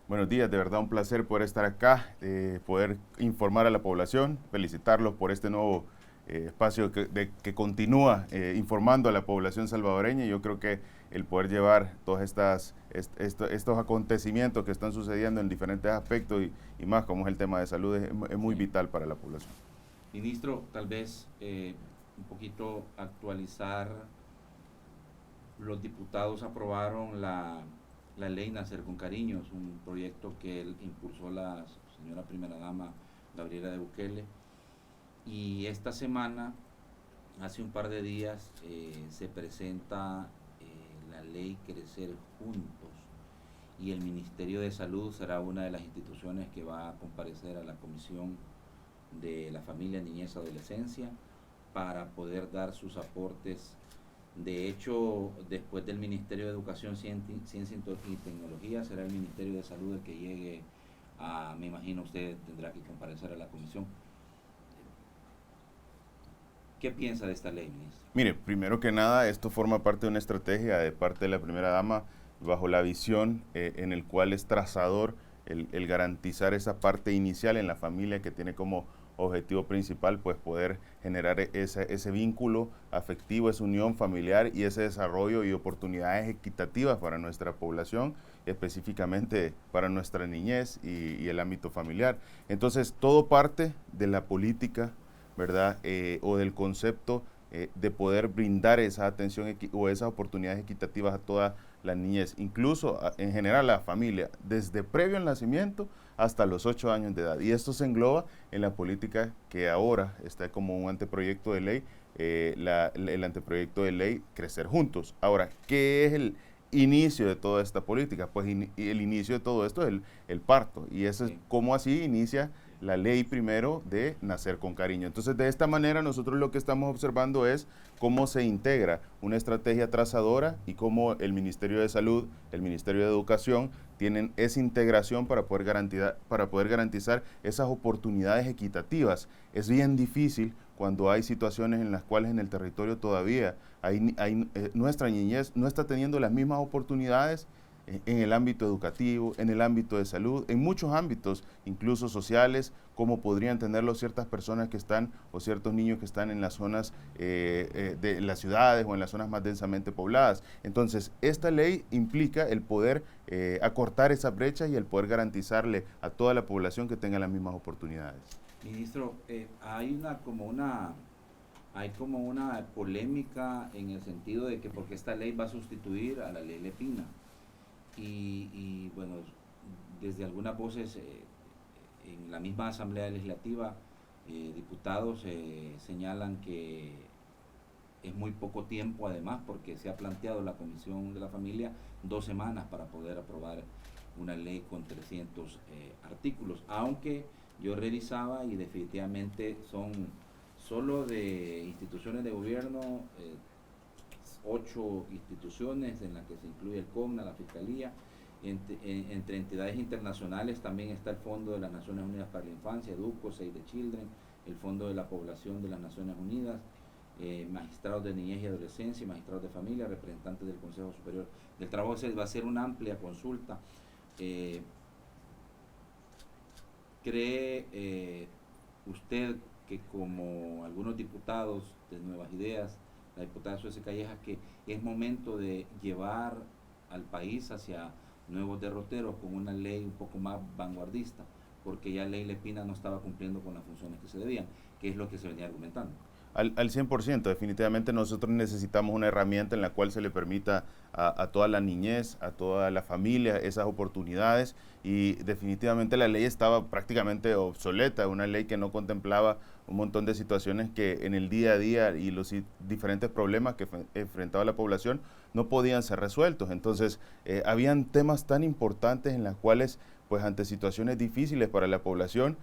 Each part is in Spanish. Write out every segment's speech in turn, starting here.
Buenos días, de verdad un placer poder estar acá, poder informar a la población, felicitarlos por este nuevo espacio que continúa informando a la población salvadoreña. Yo creo que el poder llevar todos estos acontecimientos que están sucediendo en diferentes aspectos y más como es el tema de salud es muy Sí. vital para la población. Ministro, tal vez un poquito actualizar, los diputados aprobaron la ley Nacer con Cariño, es un proyecto que impulsó la señora primera dama Gabriela de Bukele, y esta semana, hace un par de días, se presenta la ley Crecer Juntos, y el Ministerio de Salud será una de las instituciones que va a comparecer a la Comisión de la Familia, Niñez, Adolescencia para poder dar sus aportes. De hecho, después del Ministerio de Educación, Ciencia y Tecnología, será el Ministerio de Salud el que llegue a, me imagino usted tendrá que comparecer a la comisión. ¿Qué piensa de esta ley, ministro? Mire, primero que nada, esto forma parte de una estrategia de parte de la primera dama bajo la visión en el cual es trazador el garantizar esa parte inicial en la familia que tiene como objetivo principal pues poder generar ese vínculo afectivo, esa unión familiar y ese desarrollo y oportunidades equitativas para nuestra población, específicamente para nuestra niñez y el ámbito familiar. Entonces, todo parte de la política, ¿verdad? O del concepto de poder brindar esa atención o esas oportunidades equitativas a toda la niñez, incluso en general a la familia, desde previo al nacimiento hasta los 8 años de edad. Y esto se engloba en la política que ahora está como un anteproyecto de ley, el anteproyecto de ley Crecer Juntos. Ahora, ¿qué es el inicio de toda esta política? Pues el inicio de todo esto es el parto, y eso es Sí, cómo así inicia sí, la ley primero de Nacer con Cariño. Entonces, de esta manera nosotros lo que estamos observando es cómo se integra una estrategia trazadora y cómo el Ministerio de Salud, el Ministerio de Educación tienen esa integración para poder garantizar esas oportunidades equitativas. Es bien difícil cuando hay situaciones en las cuales en el territorio todavía nuestra niñez no está teniendo las mismas oportunidades en el ámbito educativo, en el ámbito de salud, en muchos ámbitos, incluso sociales, como podrían tenerlo ciertas personas que están o ciertos niños que están en las zonas de las ciudades o en las zonas más densamente pobladas. Entonces, esta ley implica el poder acortar esa brecha y el poder garantizarle a toda la población que tenga las mismas oportunidades. ministro, hay como una polémica en el sentido de que porque esta ley va a sustituir a la ley Lepina. Bueno, desde algunas voces en la misma Asamblea Legislativa, diputados señalan que es muy poco tiempo, además, porque se ha planteado la Comisión de la Familia 2 semanas para poder aprobar una ley con 300 artículos, aunque yo revisaba y definitivamente son solo de instituciones de gobierno, 8 instituciones en las que se incluye el CONA, la Fiscalía. Entre entidades internacionales también está el Fondo de las Naciones Unidas para la Infancia, EDUCO, Save the Children, el Fondo de la Población de las Naciones Unidas, magistrados de niñez y adolescencia, magistrados de familia, representantes del Consejo Superior del Trabajo. Va a ser una amplia consulta. Eh, ¿Cree usted que, como algunos diputados de Nuevas Ideas, la diputada Suez Callejas, que es momento de llevar al país hacia nuevos derroteros con una ley un poco más vanguardista, porque ya la ley Lepina no estaba cumpliendo con las funciones que se debían, que es lo que se venía argumentando? Al 100%, definitivamente nosotros necesitamos una herramienta en la cual se le permita a toda la niñez, a toda la familia esas oportunidades, y definitivamente la ley estaba prácticamente obsoleta, una ley que no contemplaba un montón de situaciones que en el día a día y los diferentes problemas que enfrentaba la población no podían ser resueltos. Entonces, habían temas tan importantes en las cuales pues ante situaciones difíciles para la población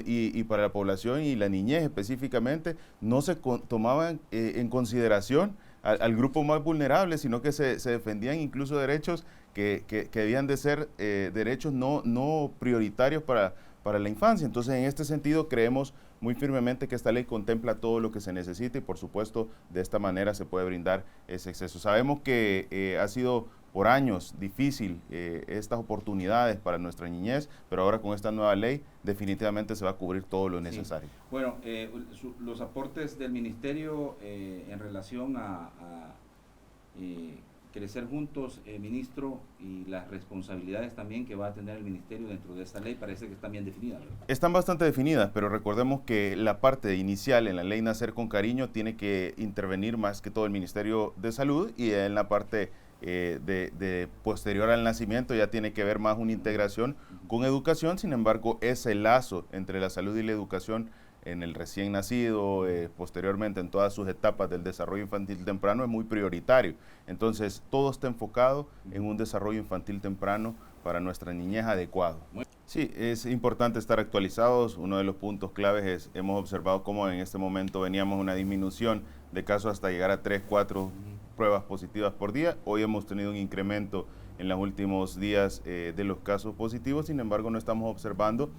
y para la población y la niñez específicamente, no se tomaban en consideración al grupo más vulnerable, sino que se defendían incluso derechos que debían de ser derechos no prioritarios para la infancia. Entonces, en este sentido, creemos muy firmemente que esta ley contempla todo lo que se necesita y, por supuesto, de esta manera se puede brindar ese acceso. Sabemos que ha sido por años difícil estas oportunidades para nuestra niñez, pero ahora con esta nueva ley definitivamente se va a cubrir todo lo necesario. Sí. Bueno, los aportes del ministerio en relación a crecer juntos, ministro, y las responsabilidades también que va a tener el ministerio dentro de esta ley, parece que están bien definidas, ¿verdad? Están bastante definidas, pero recordemos que la parte inicial en la ley Nacer con Cariño tiene que intervenir más que todo el Ministerio de Salud, y en la parte de posterior al nacimiento ya tiene que ver más una integración con educación. Sin embargo, ese lazo entre la salud y la educación en el recién nacido, posteriormente en todas sus etapas del desarrollo infantil temprano, es muy prioritario. Entonces, todo está enfocado en un desarrollo infantil temprano para nuestra niñez adecuado. Sí, es importante estar actualizados. Uno de los puntos claves es, hemos observado cómo en este momento veníamos una disminución de casos hasta llegar a 3, 4 pruebas positivas por día. Hoy hemos tenido un incremento en los últimos días de los casos positivos. Sin embargo, no estamos observando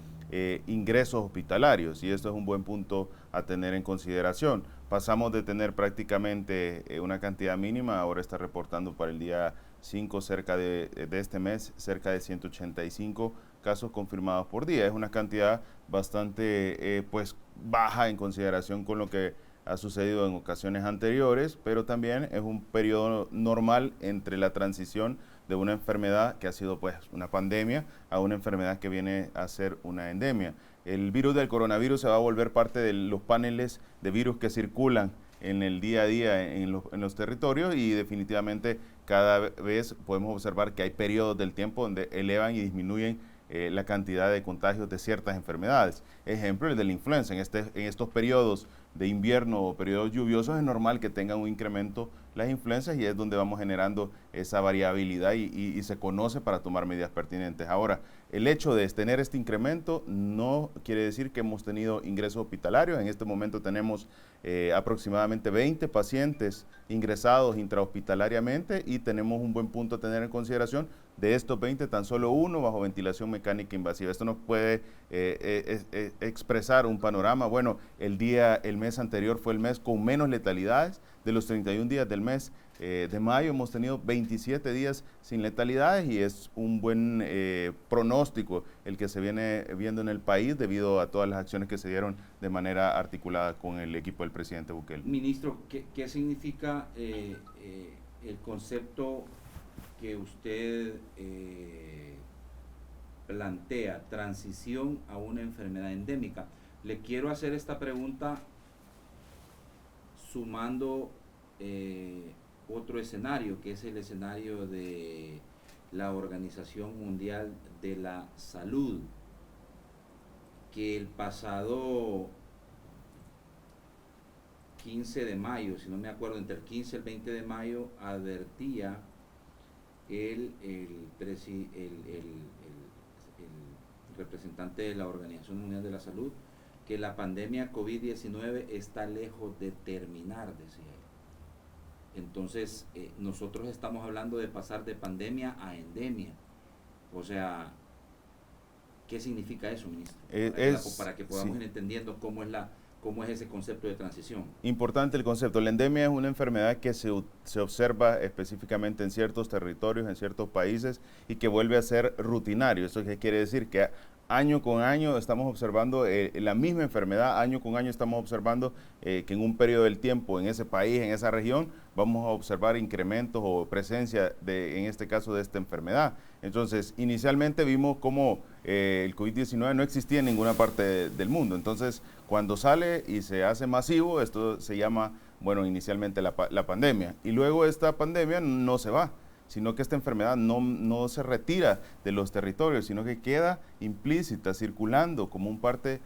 ingresos hospitalarios, y esto es un buen punto a tener en consideración. Pasamos de tener prácticamente una cantidad mínima, ahora está reportando para el día 5 cerca de este mes, cerca de 185 casos confirmados por día. Es una cantidad bastante pues baja en consideración con lo que ha sucedido en ocasiones anteriores, pero también es un periodo normal entre la transición de una enfermedad que ha sido pues una pandemia a una enfermedad que viene a ser una endemia. El virus del coronavirus se va a volver parte de los paneles de virus que circulan en el día a día en los territorios, y definitivamente cada vez podemos observar que hay periodos del tiempo donde elevan y disminuyen la cantidad de contagios de ciertas enfermedades. Ejemplo, el de la influenza. En estos periodos de invierno o periodos lluviosos es normal que tengan un incremento las influencias, y es donde vamos generando esa variabilidad y se conoce para tomar medidas pertinentes. Ahora, el hecho de tener este incremento no quiere decir que hemos tenido ingresos hospitalarios. En este momento tenemos aproximadamente 20 pacientes ingresados intrahospitalariamente, y tenemos un buen punto a tener en consideración. De estos 20, tan solo uno bajo ventilación mecánica invasiva. Esto nos puede expresar un panorama. Bueno, el mes anterior fue el mes con menos letalidades. De los 31 días del mes de mayo hemos tenido 27 días sin letalidades, y es un buen pronóstico el que se viene viendo en el país debido a todas las acciones que se dieron de manera articulada con el equipo del presidente Bukele. Ministro, ¿qué significa el concepto que usted plantea, transición a una enfermedad endémica? Le quiero hacer esta pregunta sumando otro escenario, que es el escenario de la Organización Mundial de la Salud, que el pasado 15 de mayo, si no me acuerdo, entre el 15 y el 20 de mayo, advertía el representante de la Organización Mundial de la Salud que la pandemia COVID-19 está lejos de terminar, decía él. Entonces, nosotros estamos hablando de pasar de pandemia a endemia. O sea, ¿qué significa eso, ministro? Para que podamos ir entendiendo cómo es ese concepto de transición. Importante el concepto. La endemia es una enfermedad que se observa específicamente en ciertos territorios, en ciertos países, y que vuelve a ser rutinario. ¿Eso qué quiere decir? Que año con año estamos observando la misma enfermedad, año con año estamos observando que en un periodo del tiempo en ese país, en esa región, vamos a observar incrementos o presencia en este caso, de esta enfermedad. Entonces, inicialmente vimos cómo el COVID-19 no existía en ninguna parte del mundo. Entonces, cuando sale y se hace masivo, esto se llama, bueno, inicialmente la pandemia. Y luego esta pandemia no se va, sino que esta enfermedad no se retira de los territorios, sino que queda implícita, circulando como parte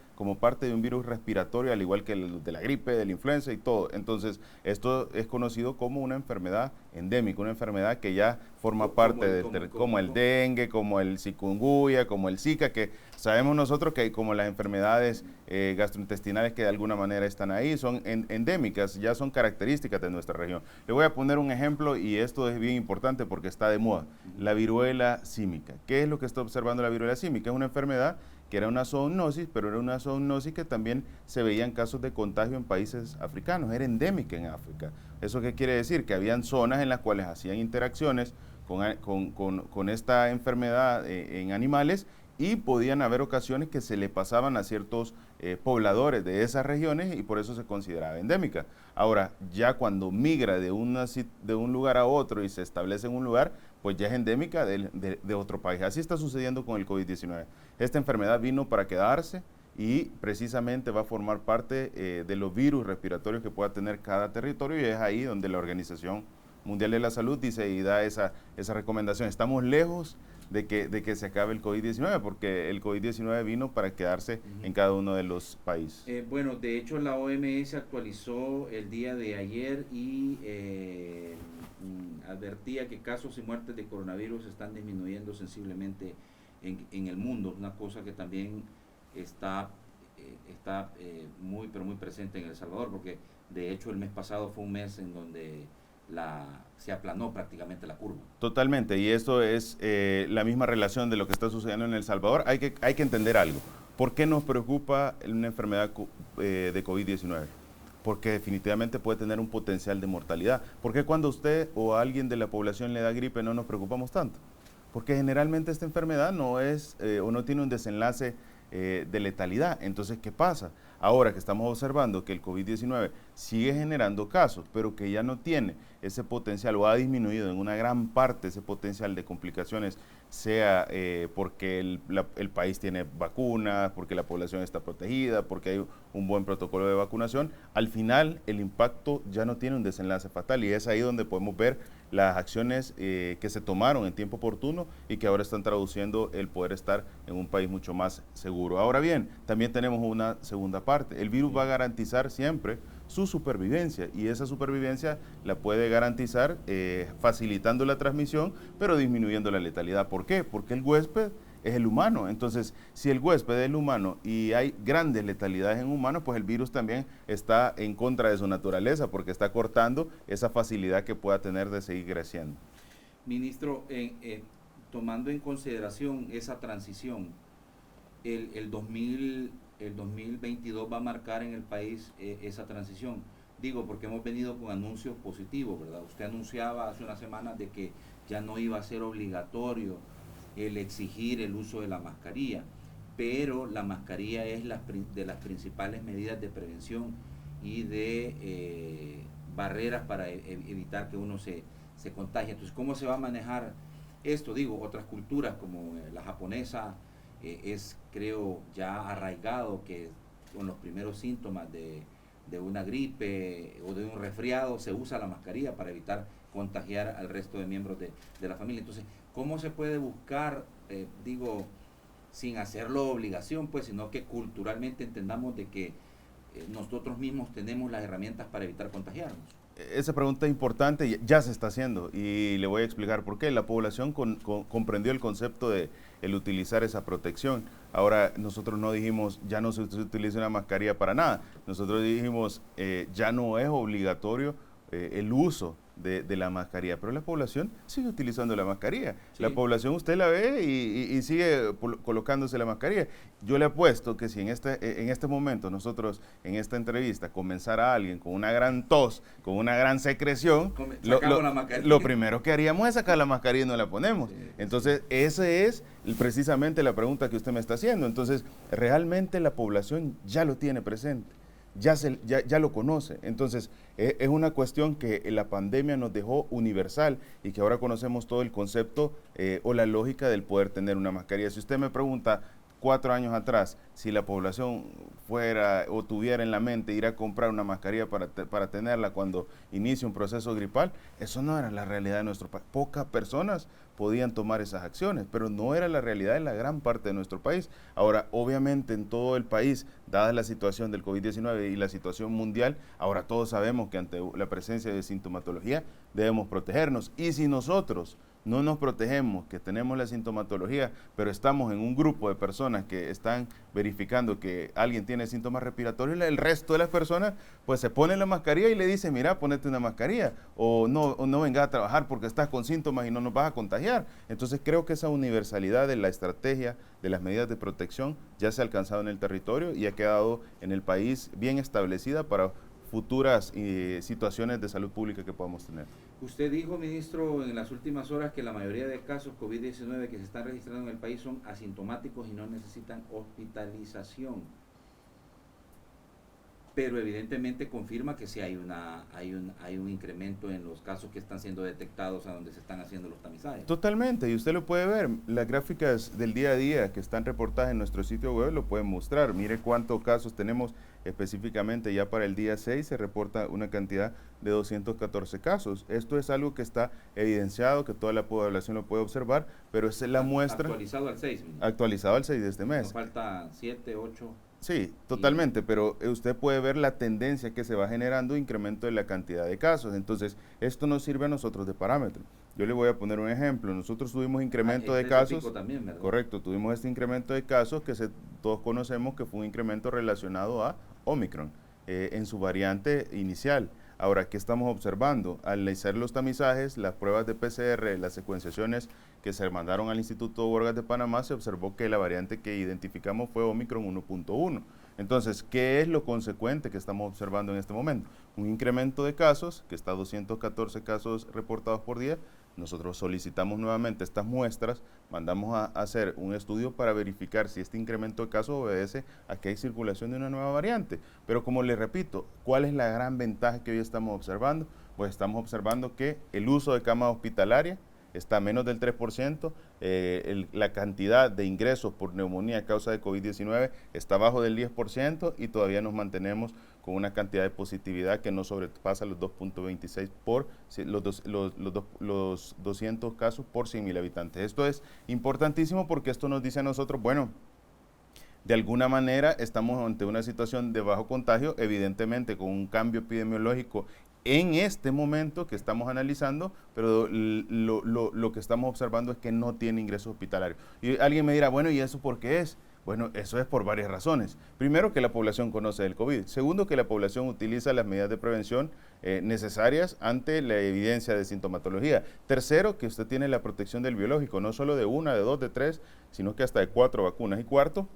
de un virus respiratorio, al igual que el de la gripe, de la influenza y todo. Entonces, esto es conocido como una enfermedad endémica, una enfermedad que ya forma parte como el dengue, como el chikungunya, como el Zika, que sabemos nosotros que hay como las enfermedades gastrointestinales que de alguna manera están ahí, son endémicas, ya son características de nuestra región. Le voy a poner un ejemplo, y esto es bien importante porque está de moda: la viruela símica. ¿Qué es lo que está observando la viruela símica? Es una enfermedad que era una zoonosis, pero era una zoonosis que también se veían casos de contagio en países africanos, era endémica en África. ¿Eso qué quiere decir? Que habían zonas en las cuales hacían interacciones con esta enfermedad en animales, y podían haber ocasiones que se le pasaban a ciertos pobladores de esas regiones y por eso se consideraba endémica. Ahora, ya cuando migra de un lugar a otro y se establece en un lugar, pues ya es endémica de otro país. Así está sucediendo con el COVID-19. Esta enfermedad vino para quedarse y precisamente va a formar parte de los virus respiratorios que pueda tener cada territorio, y es ahí donde la Organización Mundial de la Salud dice y da esa recomendación. Estamos lejos de que se acabe el COVID-19, porque el COVID-19 vino para quedarse en cada uno de los países. Bueno, de hecho la OMS actualizó el día de ayer y advertía que casos y muertes de coronavirus están disminuyendo sensiblemente en el mundo, una cosa que también está muy pero muy presente en El Salvador, porque de hecho el mes pasado fue un mes en donde se aplanó prácticamente la curva. Totalmente, y esto es la misma relación de lo que está sucediendo en El Salvador. Hay que entender algo. ¿Por qué nos preocupa una enfermedad de COVID-19? Porque definitivamente puede tener un potencial de mortalidad. ¿Por qué cuando usted o a alguien de la población le da gripe no nos preocupamos tanto? Porque generalmente esta enfermedad no es o no tiene un desenlace de letalidad. Entonces, ¿qué pasa? Ahora que estamos observando que el COVID-19 sigue generando casos, pero que ya no tiene ese potencial o ha disminuido en una gran parte ese potencial de complicaciones, sea porque el país tiene vacunas, porque la población está protegida, porque hay un buen protocolo de vacunación, al final el impacto ya no tiene un desenlace fatal, y es ahí donde podemos ver las acciones que se tomaron en tiempo oportuno y que ahora están traduciendo el poder estar en un país mucho más seguro. Ahora bien, también tenemos una segunda parte. El virus va a garantizar siempre su supervivencia, y esa supervivencia la puede garantizar facilitando la transmisión, pero disminuyendo la letalidad. ¿Por qué? Porque el huésped es el humano. Entonces, si el huésped es el humano y hay grandes letalidades en humanos, pues el virus también está en contra de su naturaleza, porque está cortando esa facilidad que pueda tener de seguir creciendo. Ministro, tomando en consideración esa transición, el 2022 va a marcar en el país esa transición. Digo, porque hemos venido con anuncios positivos, ¿verdad? Usted anunciaba hace unas semanas de que ya no iba a ser obligatorio el exigir el uso de la mascarilla, pero la mascarilla es de las principales medidas de prevención y de barreras para evitar que uno se contagie. Entonces, ¿cómo se va a manejar esto? Digo, otras culturas como la japonesa es, creo, ya arraigado que con los primeros síntomas de una gripe o de un resfriado se usa la mascarilla para evitar contagiar al resto de miembros de la familia. Entonces, ¿cómo se puede buscar, digo, sin hacerlo obligación, pues, sino que culturalmente entendamos de que nosotros mismos tenemos las herramientas para evitar contagiarnos? Esa pregunta es importante, ya se está haciendo, y le voy a explicar por qué. La población comprendió el concepto de el utilizar esa protección. Ahora, nosotros no dijimos ya no se utiliza una mascarilla para nada. Nosotros dijimos ya no es obligatorio el uso de la mascarilla, pero la población sigue utilizando la mascarilla. Sí. La población usted la ve y sigue colocándose la mascarilla. Yo le apuesto que si en este momento nosotros en esta entrevista comenzara alguien con una gran tos, con una gran secreción, lo primero que haríamos es sacar la mascarilla y no la ponemos. Sí. Entonces, esa es precisamente la pregunta que usted me está haciendo. Entonces, realmente la población ya lo tiene presente. Ya lo conoce. Entonces, es una cuestión que la pandemia nos dejó universal y que ahora conocemos todo el concepto o la lógica del poder tener una mascarilla. Si usted me pregunta 4 años atrás si la población fuera o tuviera en la mente ir a comprar una mascarilla para tenerla cuando inicia un proceso gripal, eso no era la realidad de nuestro país. Pocas personas podían tomar esas acciones, pero no era la realidad de la gran parte de nuestro país. Ahora, obviamente en todo el país, dada la situación del COVID-19 y la situación mundial, ahora todos sabemos que ante la presencia de sintomatología debemos protegernos. Y si nosotros no nos protegemos, que tenemos la sintomatología, pero estamos en un grupo de personas que están verificando que alguien tiene síntomas respiratorios, el resto de las personas pues se ponen la mascarilla y le dicen, mira, ponete una mascarilla, o no vengas a trabajar porque estás con síntomas y no nos vas a contagiar. Entonces creo que esa universalidad de la estrategia, de las medidas de protección, ya se ha alcanzado en el territorio y ha quedado en el país bien establecida para futuras situaciones de salud pública que podamos tener. Usted dijo, ministro, en las últimas horas que la mayoría de casos COVID-19 que se están registrando en el país son asintomáticos y no necesitan hospitalización. Pero evidentemente confirma que sí hay un incremento en los casos que están siendo detectados a donde se están haciendo los tamizajes. Totalmente, y usted lo puede ver, las gráficas del día a día que están reportadas en nuestro sitio web lo pueden mostrar. Mire cuántos casos tenemos específicamente. Ya para el día 6 se reporta una cantidad de 214 casos. Esto es algo que está evidenciado, que toda la población lo puede observar, pero es la muestra... Actualizado al 6. Actualizado al 6 de este mes. Nos falta 7, 8... Sí, totalmente, pero usted puede ver la tendencia que se va generando, incremento de la cantidad de casos. Entonces, esto nos sirve a nosotros de parámetro. Yo le voy a poner un ejemplo. Nosotros tuvimos incremento de casos. También, ¿verdad? Correcto, tuvimos este incremento de casos que todos conocemos que fue un incremento relacionado a Omicron en su variante inicial. Ahora, ¿qué estamos observando? Al hacer los tamizajes, las pruebas de PCR, las secuenciaciones que se mandaron al Instituto Gorgas de Panamá, se observó que la variante que identificamos fue Omicron 1.1. Entonces, ¿qué es lo consecuente que estamos observando en este momento? Un incremento de casos, que está a 214 casos reportados por día. Nosotros solicitamos nuevamente estas muestras, mandamos a hacer un estudio para verificar si este incremento de casos obedece a que hay circulación de una nueva variante. Pero como les repito, ¿cuál es la gran ventaja que hoy estamos observando? Pues estamos observando que el uso de cama hospitalaria está a menos del 3%, la cantidad de ingresos por neumonía a causa de COVID-19 está abajo del 10% y todavía nos mantenemos con una cantidad de positividad que no sobrepasa los 2.26 por los 200 casos por 100.000 habitantes. Esto es importantísimo porque esto nos dice a nosotros, bueno, de alguna manera estamos ante una situación de bajo contagio, evidentemente con un cambio epidemiológico en este momento que estamos analizando, pero lo que estamos observando es que no tiene ingresos hospitalarios. Y alguien me dirá, bueno, ¿y eso por qué es? Bueno, eso es por varias razones. Primero, que la población conoce el COVID. Segundo, que la población utiliza las medidas de prevención necesarias ante la evidencia de sintomatología. Tercero, que usted tiene la protección del biológico, no solo de una, de dos, de tres, sino que hasta de 4 vacunas. Y cuarto,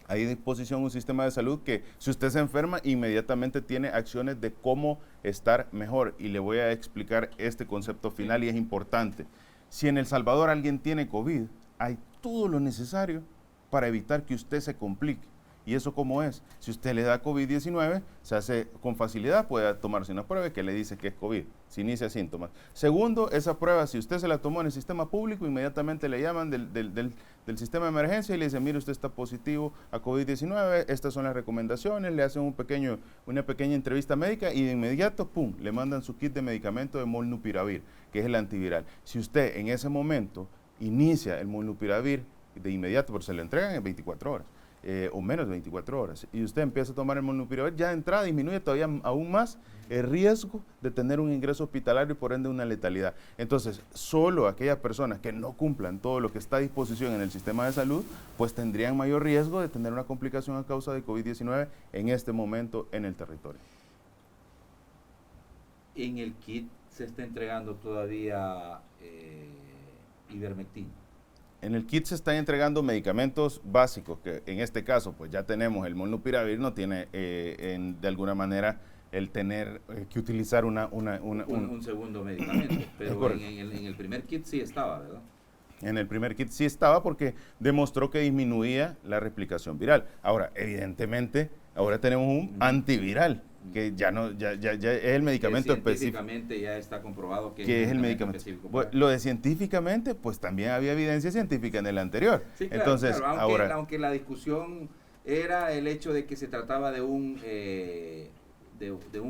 hay a disposición un sistema de salud que si usted se enferma, inmediatamente tiene acciones de cómo estar mejor. Y le voy a explicar este concepto final y es importante. Si en El Salvador alguien tiene COVID, hay todo lo necesario para evitar que usted se complique. ¿Y eso cómo es? Si usted le da COVID-19, se hace con facilidad, puede tomarse una prueba que le dice que es COVID, si inicia síntomas. Segundo, esa prueba, si usted se la tomó en el sistema público, inmediatamente le llaman del sistema de emergencia y le dicen, mire, usted está positivo a COVID-19, estas son las recomendaciones, le hacen una pequeña entrevista médica y de inmediato, pum, le mandan su kit de medicamento de molnupiravir, que es el antiviral. Si usted en ese momento inicia el molnupiravir, de inmediato, porque se lo entregan en 24 horas. O menos de 24 horas, y usted empieza a tomar el molnupiravir, ya de entrada disminuye todavía aún más el riesgo de tener un ingreso hospitalario y por ende una letalidad. Entonces, solo aquellas personas que no cumplan todo lo que está a disposición en el sistema de salud, pues tendrían mayor riesgo de tener una complicación a causa de COVID-19 en este momento en el territorio. En el kit se está entregando todavía ivermectina. En el kit se están entregando medicamentos básicos, que en este caso pues ya tenemos el molnupiravir, no tiene de alguna manera el tener que utilizar un segundo medicamento, pero en el primer kit sí estaba, ¿verdad? En el primer kit sí estaba porque demostró que disminuía la replicación viral. Ahora, evidentemente, ahora tenemos un antiviral, que ya es el medicamento específico. Científicamente ya está comprobado que es el medicamento específico. Bueno, lo de científicamente, pues también había evidencia científica en el anterior. Sí, claro, entonces, claro, aunque la discusión era el hecho de que se trataba de un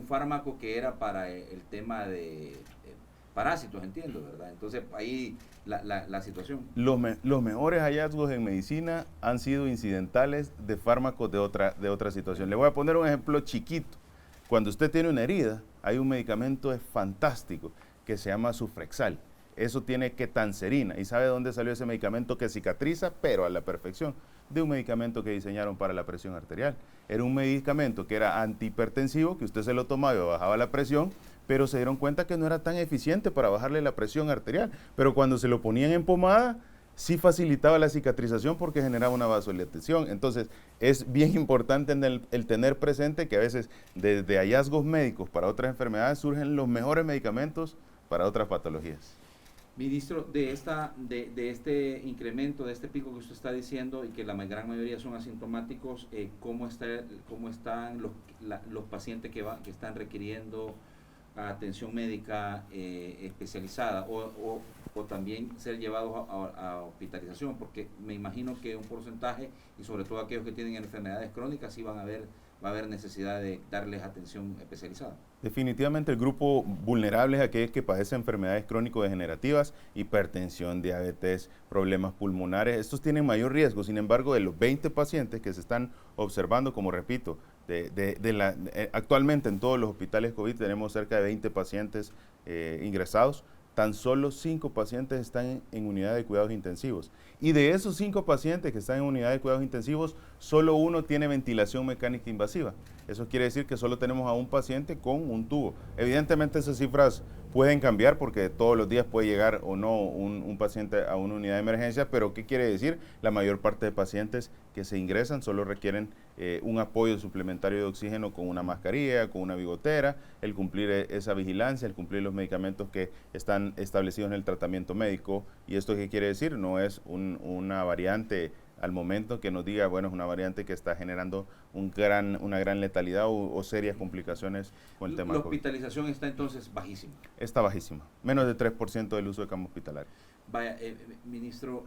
fármaco que era para el tema de parásitos, entiendo, ¿verdad? Entonces ahí la situación. Los mejores hallazgos en medicina han sido incidentales de fármacos de otra situación. Le voy a poner un ejemplo chiquito. Cuando usted tiene una herida, hay un medicamento fantástico que se llama Sufrexal. Eso tiene ketanserina. ¿Y sabe dónde salió ese medicamento que cicatriza, pero a la perfección? De un medicamento que diseñaron para la presión arterial. Era un medicamento que era antihipertensivo, que usted se lo tomaba y bajaba la presión, pero se dieron cuenta que no era tan eficiente para bajarle la presión arterial. Pero cuando se lo ponían en pomada, sí facilitaba la cicatrización porque generaba una vasodilatación. Entonces, es bien importante el tener presente que a veces desde hallazgos médicos para otras enfermedades surgen los mejores medicamentos para otras patologías. Ministro, de este incremento, de este pico que usted está diciendo y que la gran mayoría son asintomáticos, ¿cómo están los pacientes que están requiriendo atención médica especializada o también ser llevados a hospitalización? Porque me imagino que un porcentaje, y sobre todo aquellos que tienen enfermedades crónicas, sí va a haber necesidad de darles atención especializada. Definitivamente el grupo vulnerable es aquel que padece enfermedades crónico-degenerativas, hipertensión, diabetes, problemas pulmonares. Estos tienen mayor riesgo. Sin embargo, de los 20 pacientes que se están observando, como repito, actualmente en todos los hospitales COVID tenemos cerca de 20 pacientes ingresados. Tan solo 5 pacientes están en unidad de cuidados intensivos. Y de esos 5 pacientes que están en unidad de cuidados intensivos, solo uno tiene ventilación mecánica invasiva. Eso quiere decir que solo tenemos a un paciente con un tubo. Evidentemente esas cifras pueden cambiar porque todos los días puede llegar o no un paciente a una unidad de emergencia, pero ¿qué quiere decir? La mayor parte de pacientes que se ingresan solo requieren un apoyo suplementario de oxígeno con una mascarilla, con una bigotera, el cumplir esa vigilancia, el cumplir los medicamentos que están establecidos en el tratamiento médico. ¿Y esto qué quiere decir? No es una variante al momento que nos diga, bueno, es una variante que está generando una gran letalidad o serias complicaciones con el tema. La hospitalización está entonces bajísima. Está bajísima, menos de 3% del uso de cama hospitalaria. Vaya, ministro,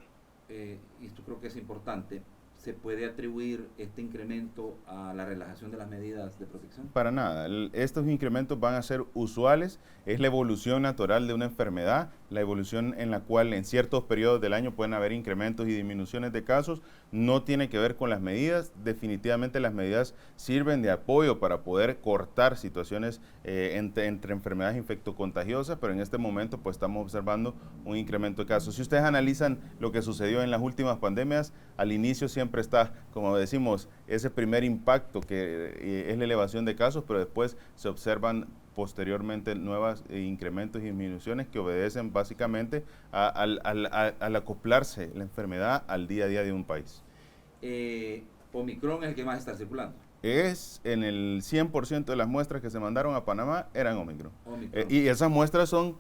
y esto creo que es importante, ¿se puede atribuir este incremento a la relajación de las medidas de protección? Para nada, estos incrementos van a ser usuales, es la evolución natural de una enfermedad, la evolución en la cual en ciertos periodos del año pueden haber incrementos y disminuciones de casos, no tiene que ver con las medidas, definitivamente las medidas sirven de apoyo para poder cortar situaciones entre enfermedades infectocontagiosas, pero en este momento pues estamos observando un incremento de casos. Si ustedes analizan lo que sucedió en las últimas pandemias, al inicio siempre está, como decimos, ese primer impacto que es la elevación de casos, pero después se observan posteriormente nuevos incrementos y disminuciones que obedecen básicamente al acoplarse la enfermedad al día a día de un país. Omicron es el que más está circulando. Es en el 100% de las muestras que se mandaron a Panamá eran Omicron. Y esas muestras son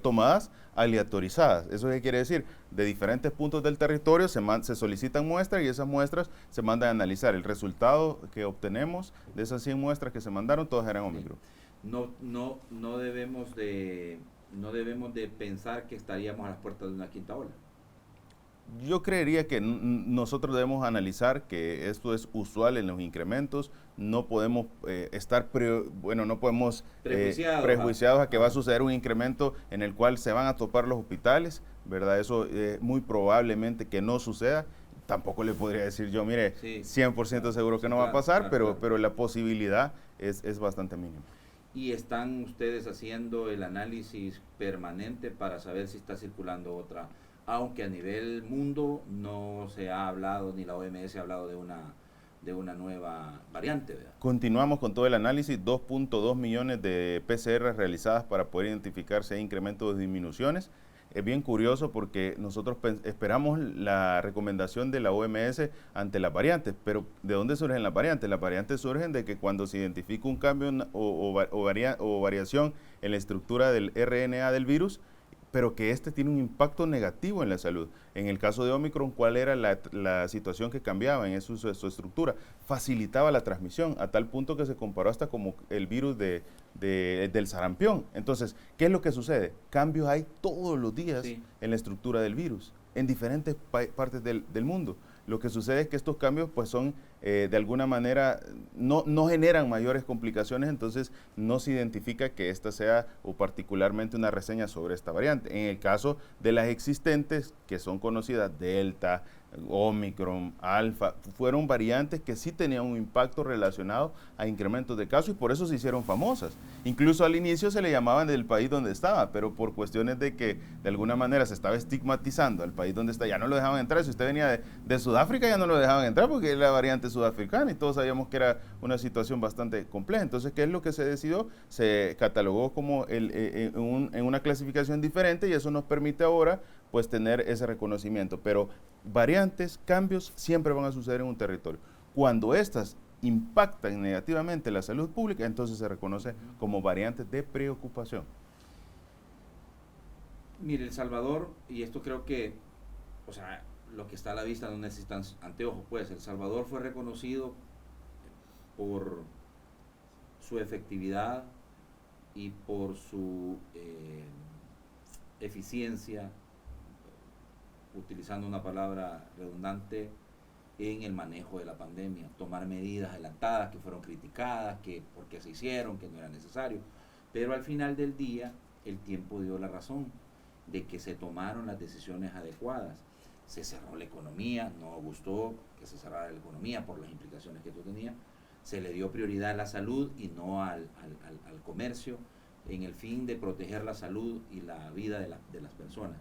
tomadas aleatorizadas. ¿Eso qué quiere decir? De diferentes puntos del territorio se solicitan muestras y esas muestras se mandan a analizar. El resultado que obtenemos de esas 100 muestras que se mandaron, todas eran Omicron. No debemos de pensar que estaríamos a las puertas de una quinta ola. Yo creería que nosotros debemos analizar que esto es usual en los incrementos, no podemos prejuiciados a que va a suceder un incremento en el cual se van a topar los hospitales, ¿verdad? Eso muy probablemente que no suceda. Tampoco le podría decir yo, mire, sí, 100% seguro que no va a pasar, pero la posibilidad es bastante mínima. ¿Y están ustedes haciendo el análisis permanente para saber si está circulando otra? Aunque a nivel mundo no se ha hablado, ni la OMS ha hablado de una nueva variante, ¿verdad? Continuamos con todo el análisis, 2.2 millones de PCR realizadas para poder identificar si hay incrementos o disminuciones. Es bien curioso porque nosotros esperamos la recomendación de la OMS ante las variantes, pero ¿de dónde surgen las variantes? Las variantes surgen de que cuando se identifica un cambio o variación en la estructura del RNA del virus, pero que este tiene un impacto negativo en la salud. En el caso de Omicron, ¿cuál era la situación que cambiaba en su estructura? Facilitaba la transmisión, a tal punto que se comparó hasta como el virus del sarampión. Entonces, ¿qué es lo que sucede? Cambios hay todos los días en la estructura del virus, en diferentes partes del mundo. Lo que sucede es que estos cambios pues son de alguna manera, no generan mayores complicaciones, entonces no se identifica que esta sea o particularmente una reseña sobre esta variante. En el caso de las existentes, que son conocidas, Delta, Omicron, Alfa, fueron variantes que sí tenían un impacto relacionado a incrementos de casos y por eso se hicieron famosas. Incluso al inicio se le llamaban del país donde estaba, pero por cuestiones de que de alguna manera se estaba estigmatizando al país donde está, ya no lo dejaban entrar. Si usted venía de Sudáfrica ya no lo dejaban entrar porque era la variante sudafricana y todos sabíamos que era una situación bastante compleja. Entonces, ¿qué es lo que se decidió? Se catalogó como en una clasificación diferente y eso nos permite ahora pues tener ese reconocimiento. Pero variantes, cambios siempre van a suceder en un territorio. Cuando estas impactan negativamente la salud pública, entonces se reconoce como variantes de preocupación. Mire, El Salvador, y esto creo que, o sea, lo que está a la vista no necesitan anteojos, pues El Salvador fue reconocido por su efectividad y por su eficiencia, utilizando una palabra redundante, en el manejo de la pandemia, tomar medidas adelantadas que fueron criticadas, que por qué se hicieron, que no era necesario, pero al final del día el tiempo dio la razón de que se tomaron las decisiones adecuadas. Se cerró la economía, no gustó que se cerrara la economía por las implicaciones que esto tenía, se le dio prioridad a la salud y no al comercio, en el fin de proteger la salud y la vida de las personas.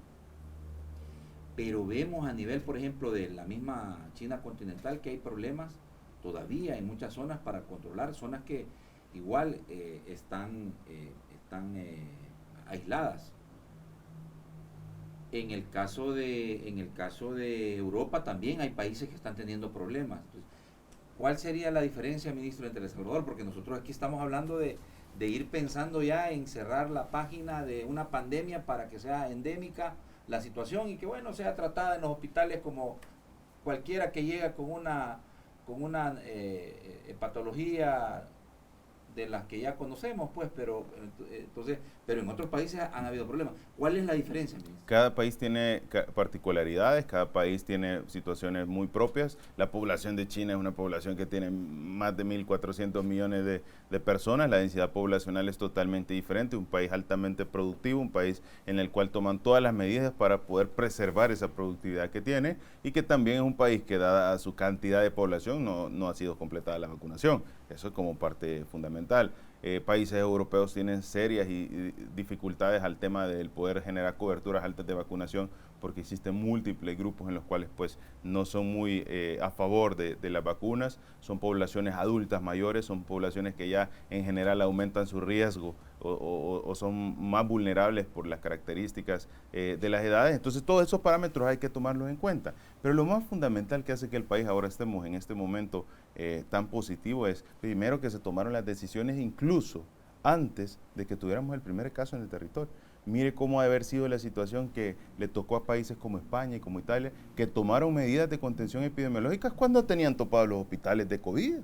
Pero vemos a nivel, por ejemplo, de la misma China continental que hay problemas todavía en muchas zonas para controlar, zonas que igual están aisladas. En el caso de Europa también hay países que están teniendo problemas. Entonces, ¿cuál sería la diferencia, ministro, entre El Salvador? Porque nosotros aquí estamos hablando de ir pensando ya en cerrar la página de una pandemia para que sea endémica la situación y que bueno sea tratada en los hospitales como cualquiera que llega con una patología de las que ya conocemos, pues, pero entonces, pero en otros países han habido problemas. ¿Cuál es la diferencia, ministro? Cada país tiene particularidades, cada país tiene situaciones muy propias. La población de China es una población que tiene más de 1.400 millones de personas. La densidad poblacional es totalmente diferente. Un país altamente productivo, un país en el cual toman todas las medidas para poder preservar esa productividad que tiene y que también es un país que, dada su cantidad de población, no ha sido completada la vacunación. Eso es como parte fundamental. Países europeos tienen serias y dificultades al tema del poder generar coberturas altas de vacunación porque existen múltiples grupos en los cuales pues no son muy a favor de las vacunas, son poblaciones adultas mayores, son poblaciones que ya en general aumentan su riesgo o son más vulnerables por las características de las edades. Entonces todos esos parámetros hay que tomarlos en cuenta. Pero lo más fundamental que hace que el país ahora estemos en este momento tan positivo es primero que se tomaron las decisiones incluso antes de que tuviéramos el primer caso en el territorio. Mire cómo ha haber sido la situación que le tocó a países como España y como Italia, que tomaron medidas de contención epidemiológicas cuando tenían topados los hospitales de COVID,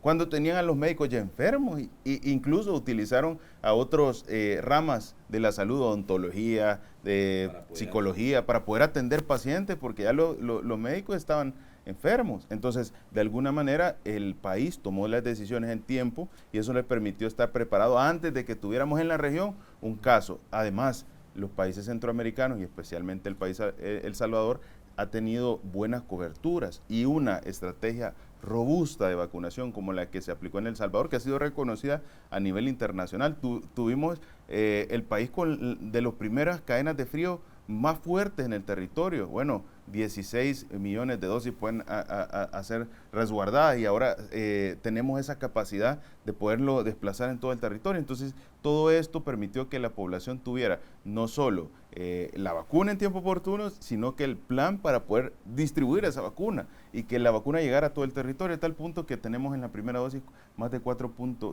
cuando tenían a los médicos ya enfermos e incluso utilizaron a otras ramas de la salud, odontología, de psicología, para poder atender pacientes, porque ya los médicos estaban enfermos. Entonces, de alguna manera, el país tomó las decisiones en tiempo y eso le permitió estar preparado antes de que tuviéramos en la región un caso. Además, los países centroamericanos y especialmente el país El Salvador ha tenido buenas coberturas y una estrategia robusta de vacunación como la que se aplicó en El Salvador, que ha sido reconocida a nivel internacional. Tuvimos el país de las primeras cadenas de frío más fuertes en el territorio. Bueno, 16 millones de dosis pueden ser resguardadas y ahora tenemos esa capacidad de poderlo desplazar en todo el territorio. Entonces, todo esto permitió que la población tuviera no solo la vacuna en tiempo oportuno, sino que el plan para poder distribuir esa vacuna y que la vacuna llegara a todo el territorio, a tal punto que tenemos en la primera dosis más de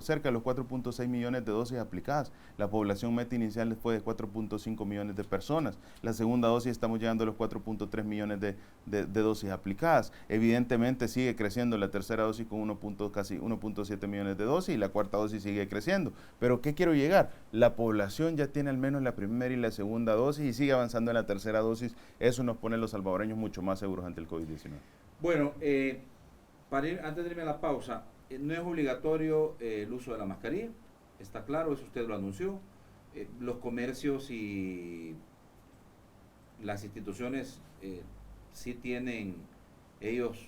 cerca de los 4.6 millones de dosis aplicadas. La población meta inicial fue de 4.5 millones de personas. La segunda dosis estamos llegando a los 4.3 millones de dosis aplicadas. Evidentemente sigue creciendo la tercera dosis con casi 1.7 millones de dosis y la cuarta dosis sigue creciendo. Pero ¿qué quiero llegar? La población ya tiene al menos la primera y la segunda dosis y sigue avanzando en la tercera dosis. Eso nos pone a los salvadoreños mucho más seguros ante el COVID-19. Bueno, para ir, antes de irme a la pausa, no es obligatorio el uso de la mascarilla, está claro, eso usted lo anunció. Los comercios y las instituciones sí tienen ellos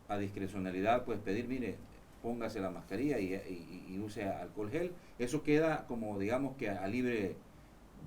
a discrecionalidad, pues pedir, mire, póngase la mascarilla y use alcohol gel. Eso queda como, digamos, que a libre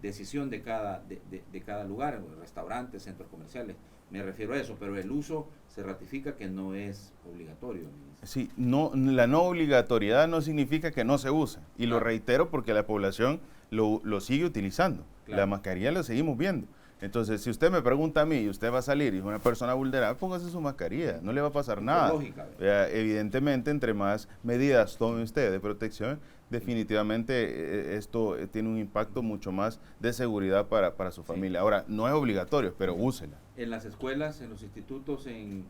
decisión de cada lugar, restaurantes, centros comerciales. Me refiero a eso, pero el uso se ratifica que no es obligatorio. Sí, no, la no obligatoriedad no significa que no se use. Y lo reitero porque la población lo sigue utilizando. Claro. La mascarilla la seguimos viendo. Entonces, si usted me pregunta a mí y usted va a salir y es una persona vulnerable, póngase su mascarilla, no le va a pasar nada. Lógica, evidentemente, entre más medidas tome usted de protección, definitivamente esto tiene un impacto mucho más de seguridad para su familia. Ahora, no es obligatorio, pero úsela. En las escuelas, en los institutos, en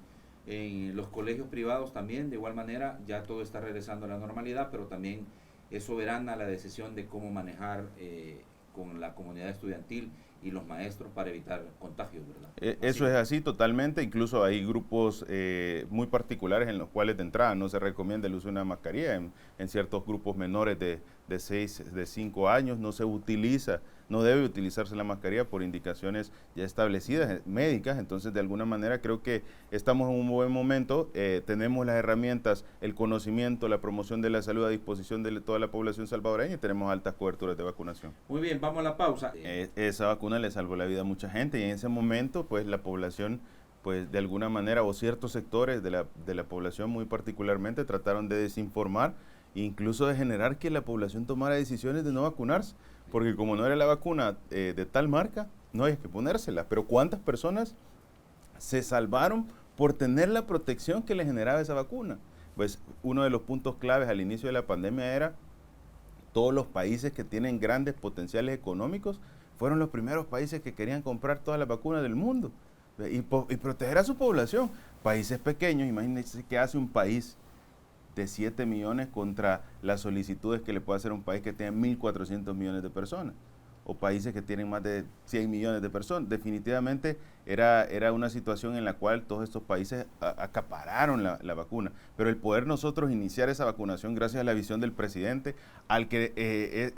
los colegios privados también, de igual manera, ya todo está regresando a la normalidad, pero también es soberana la decisión de cómo manejar con la comunidad estudiantil y los maestros para evitar contagios, ¿verdad? Eso es así totalmente, incluso hay grupos muy particulares en los cuales de entrada no se recomienda el uso de una mascarilla, en ciertos grupos menores de 5 años no se utiliza, no debe utilizarse la mascarilla por indicaciones ya establecidas médicas. Entonces de alguna manera creo que estamos en un buen momento, tenemos las herramientas, el conocimiento, la promoción de la salud a disposición de toda la población salvadoreña y tenemos altas coberturas de vacunación. Muy bien, vamos a la pausa. Esa vacuna le salvó la vida a mucha gente y en ese momento pues la población pues de alguna manera o ciertos sectores de la población muy particularmente trataron de desinformar, incluso de generar que la población tomara decisiones de no vacunarse, porque como no era la vacuna de tal marca, no hay que ponérsela. Pero ¿cuántas personas se salvaron por tener la protección que le generaba esa vacuna? Pues uno de los puntos claves al inicio de la pandemia era todos los países que tienen grandes potenciales económicos fueron los primeros países que querían comprar todas las vacunas del mundo y proteger a su población. Países pequeños, imagínense qué hace un país de 7 millones contra las solicitudes que le puede hacer un país que tiene 1.400 millones de personas, o países que tienen más de 100 millones de personas. Definitivamente era una situación en la cual todos estos países acapararon la vacuna, pero el poder nosotros iniciar esa vacunación gracias a la visión del presidente, al que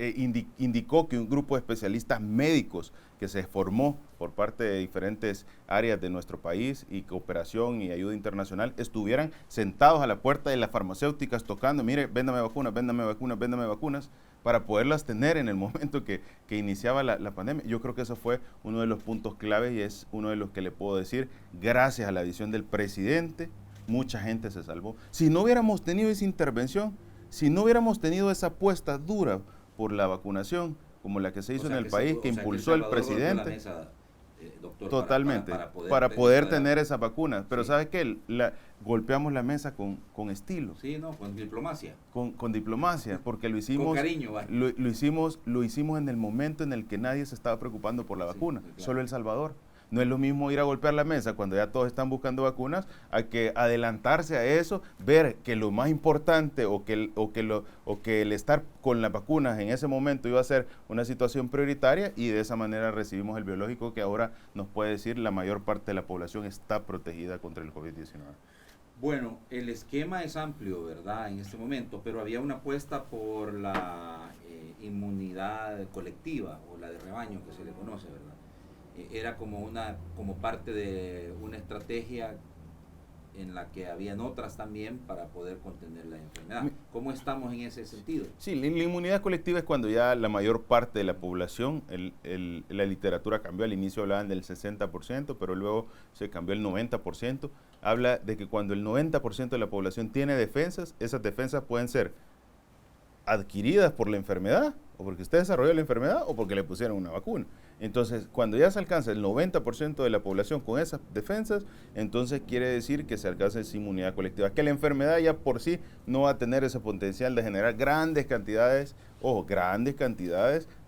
indicó que un grupo de especialistas médicos que se formó por parte de diferentes áreas de nuestro país y cooperación y ayuda internacional, estuvieran sentados a la puerta de las farmacéuticas tocando, mire, véndame vacunas, véndame vacunas, véndame vacunas, para poderlas tener en el momento que iniciaba la pandemia. Yo creo que eso fue uno de los puntos claves y es uno de los que le puedo decir, gracias a la visión del presidente, mucha gente se salvó. Si no hubiéramos tenido esa intervención, si no hubiéramos tenido esa apuesta dura por la vacunación, como la que se hizo en el país, que impulsó el presidente. Mesa, doctor, totalmente, para poder tener esas vacunas. Pero sí. ¿Sabe qué? Golpeamos la mesa con estilo. Sí, no, con diplomacia. Con diplomacia, porque lo hicimos. Con cariño, ¿vale? Lo hicimos en el momento en el que nadie se estaba preocupando por la vacuna, sí, claro. Solo El Salvador. No es lo mismo ir a golpear la mesa cuando ya todos están buscando vacunas, a que adelantarse a eso, ver que lo más importante o que el estar con las vacunas en ese momento iba a ser una situación prioritaria, y de esa manera recibimos el biológico que ahora nos puede decir la mayor parte de la población está protegida contra el COVID-19. Bueno, el esquema es amplio, ¿verdad? En este momento, pero había una apuesta por la inmunidad colectiva o la de rebaño que se le conoce, ¿verdad? Era como parte de una estrategia en la que habían otras también para poder contener la enfermedad. ¿Cómo estamos en ese sentido? Sí, la inmunidad colectiva es cuando ya la mayor parte de la población, la literatura cambió, al inicio hablaban del 60%, pero luego se cambió el 90%, habla de que cuando el 90% de la población tiene defensas, esas defensas pueden ser adquiridas por la enfermedad, o porque usted desarrolló la enfermedad, o porque le pusieron una vacuna. Entonces, cuando ya se alcanza el 90% de la población con esas defensas, entonces quiere decir que se alcanza esa inmunidad colectiva, que la enfermedad ya por sí no va a tener ese potencial de generar grandes cantidades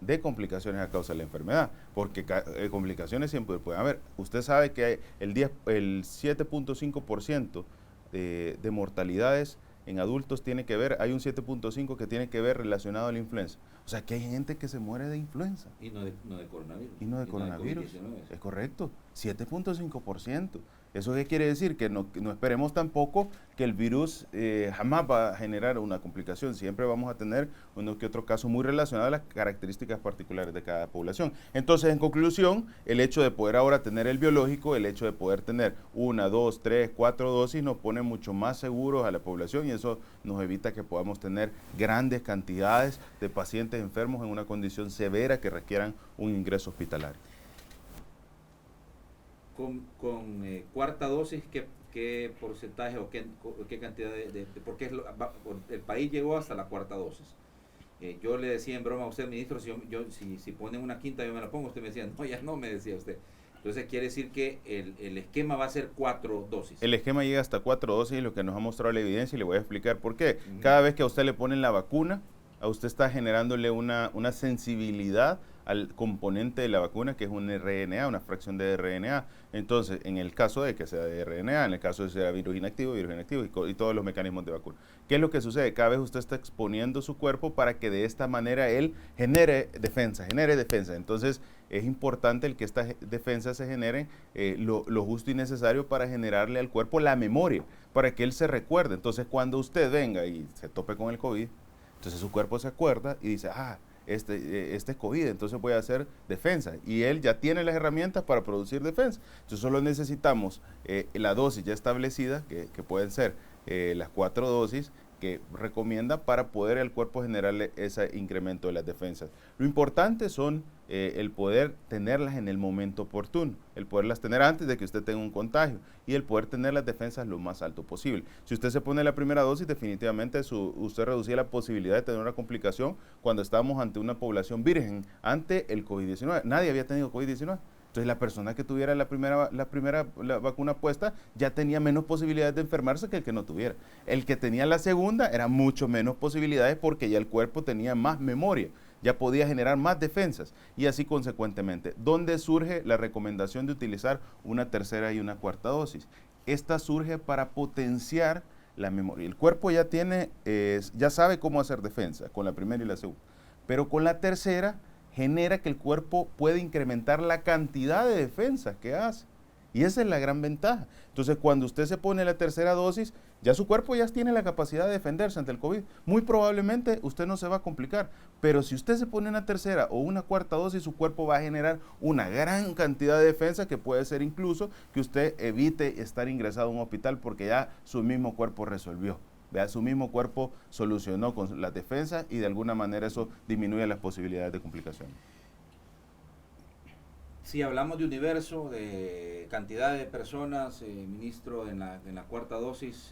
de complicaciones a causa de la enfermedad, porque complicaciones siempre pueden haber. Usted sabe que el 7.5% de mortalidades en adultos hay un 7.5 que tiene que ver relacionado a la influenza. O sea, que hay gente que se muere de influenza. Y no de coronavirus. Y no de coronavirus. Es correcto, 7.5%. ¿Eso qué quiere decir? Que no esperemos tampoco que el virus jamás va a generar una complicación. Siempre vamos a tener uno que otro caso muy relacionado a las características particulares de cada población. Entonces, en conclusión, el hecho de poder ahora tener el biológico, el hecho de poder tener 1, 2, 3, 4 dosis nos pone mucho más seguros a la población y eso nos evita que podamos tener grandes cantidades de pacientes enfermos en una condición severa que requieran un ingreso hospitalario. Con cuarta dosis, ¿qué porcentaje o qué cantidad porque el país llegó hasta la cuarta dosis? Yo le decía en broma a usted, ministro, si ponen una quinta yo me la pongo, usted me decía, no, ya no, me decía usted. Entonces quiere decir que el esquema va a ser 4 dosis. El esquema llega hasta 4 dosis, lo que nos ha mostrado la evidencia, y le voy a explicar por qué. Cada vez que a usted le ponen la vacuna, a usted está generándole una sensibilidad al componente de la vacuna, que es un RNA, una fracción de RNA. Entonces, en el caso de que sea de RNA, en el caso de que sea virus inactivo y todos los mecanismos de vacuna. ¿Qué es lo que sucede? Cada vez usted está exponiendo su cuerpo para que de esta manera él genere defensa. Entonces, es importante el que estas defensas se generen lo justo y necesario para generarle al cuerpo la memoria, para que él se recuerde. Entonces, cuando usted venga y se tope con el COVID, entonces su cuerpo se acuerda y dice, este es COVID, entonces voy a hacer defensa. Y él ya tiene las herramientas para producir defensa. Entonces solo necesitamos la dosis ya establecida, que pueden ser las 4 dosis, que recomienda para poder al cuerpo generarle ese incremento de las defensas. Lo importante son el poder tenerlas en el momento oportuno, el poderlas tener antes de que usted tenga un contagio y el poder tener las defensas lo más alto posible. Si usted se pone la primera dosis, definitivamente usted reducía la posibilidad de tener una complicación cuando estábamos ante una población virgen, ante el COVID-19. Nadie había tenido COVID-19. Entonces la persona que tuviera la vacuna puesta ya tenía menos posibilidades de enfermarse que el que no tuviera. El que tenía la segunda era mucho menos posibilidades porque ya el cuerpo tenía más memoria, ya podía generar más defensas y así consecuentemente. ¿Dónde surge la recomendación de utilizar una tercera y una cuarta dosis? Esta surge para potenciar la memoria. El cuerpo ya sabe cómo hacer defensa con la primera y la segunda, pero con la tercera genera que el cuerpo puede incrementar la cantidad de defensas que hace. Y esa es la gran ventaja. Entonces, cuando usted se pone la tercera dosis, ya su cuerpo ya tiene la capacidad de defenderse ante el COVID. Muy probablemente usted no se va a complicar. Pero si usted se pone una tercera o una cuarta dosis, su cuerpo va a generar una gran cantidad de defensa que puede ser incluso que usted evite estar ingresado a un hospital porque ya su mismo cuerpo resolvió. Su mismo cuerpo solucionó con las defensas y de alguna manera eso disminuye las posibilidades de complicaciones. Si hablamos de universo, de cantidad de personas, ministro, en la cuarta dosis,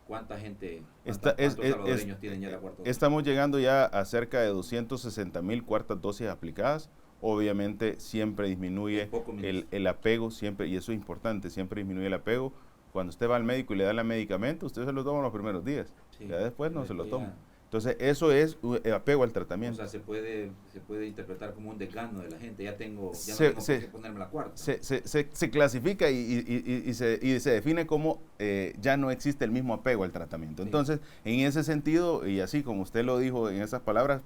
¿cuánta gente, cuántos salvadoreños tienen ya la cuarta dosis? Estamos llegando ya a cerca de 260,000 cuartas dosis aplicadas. Obviamente siempre disminuye el apego, siempre, y eso es importante, siempre disminuye el apego. Cuando usted va al médico y le da el medicamento, usted se lo toma los primeros días, ya después no se lo toma. Entonces, eso es apego al tratamiento. O sea, se puede interpretar como un desgano de la gente. Ya no tengo que ponerme la cuarta. Se clasifica y se define como ya no existe el mismo apego al tratamiento. Entonces, en ese sentido, y así como usted lo dijo en esas palabras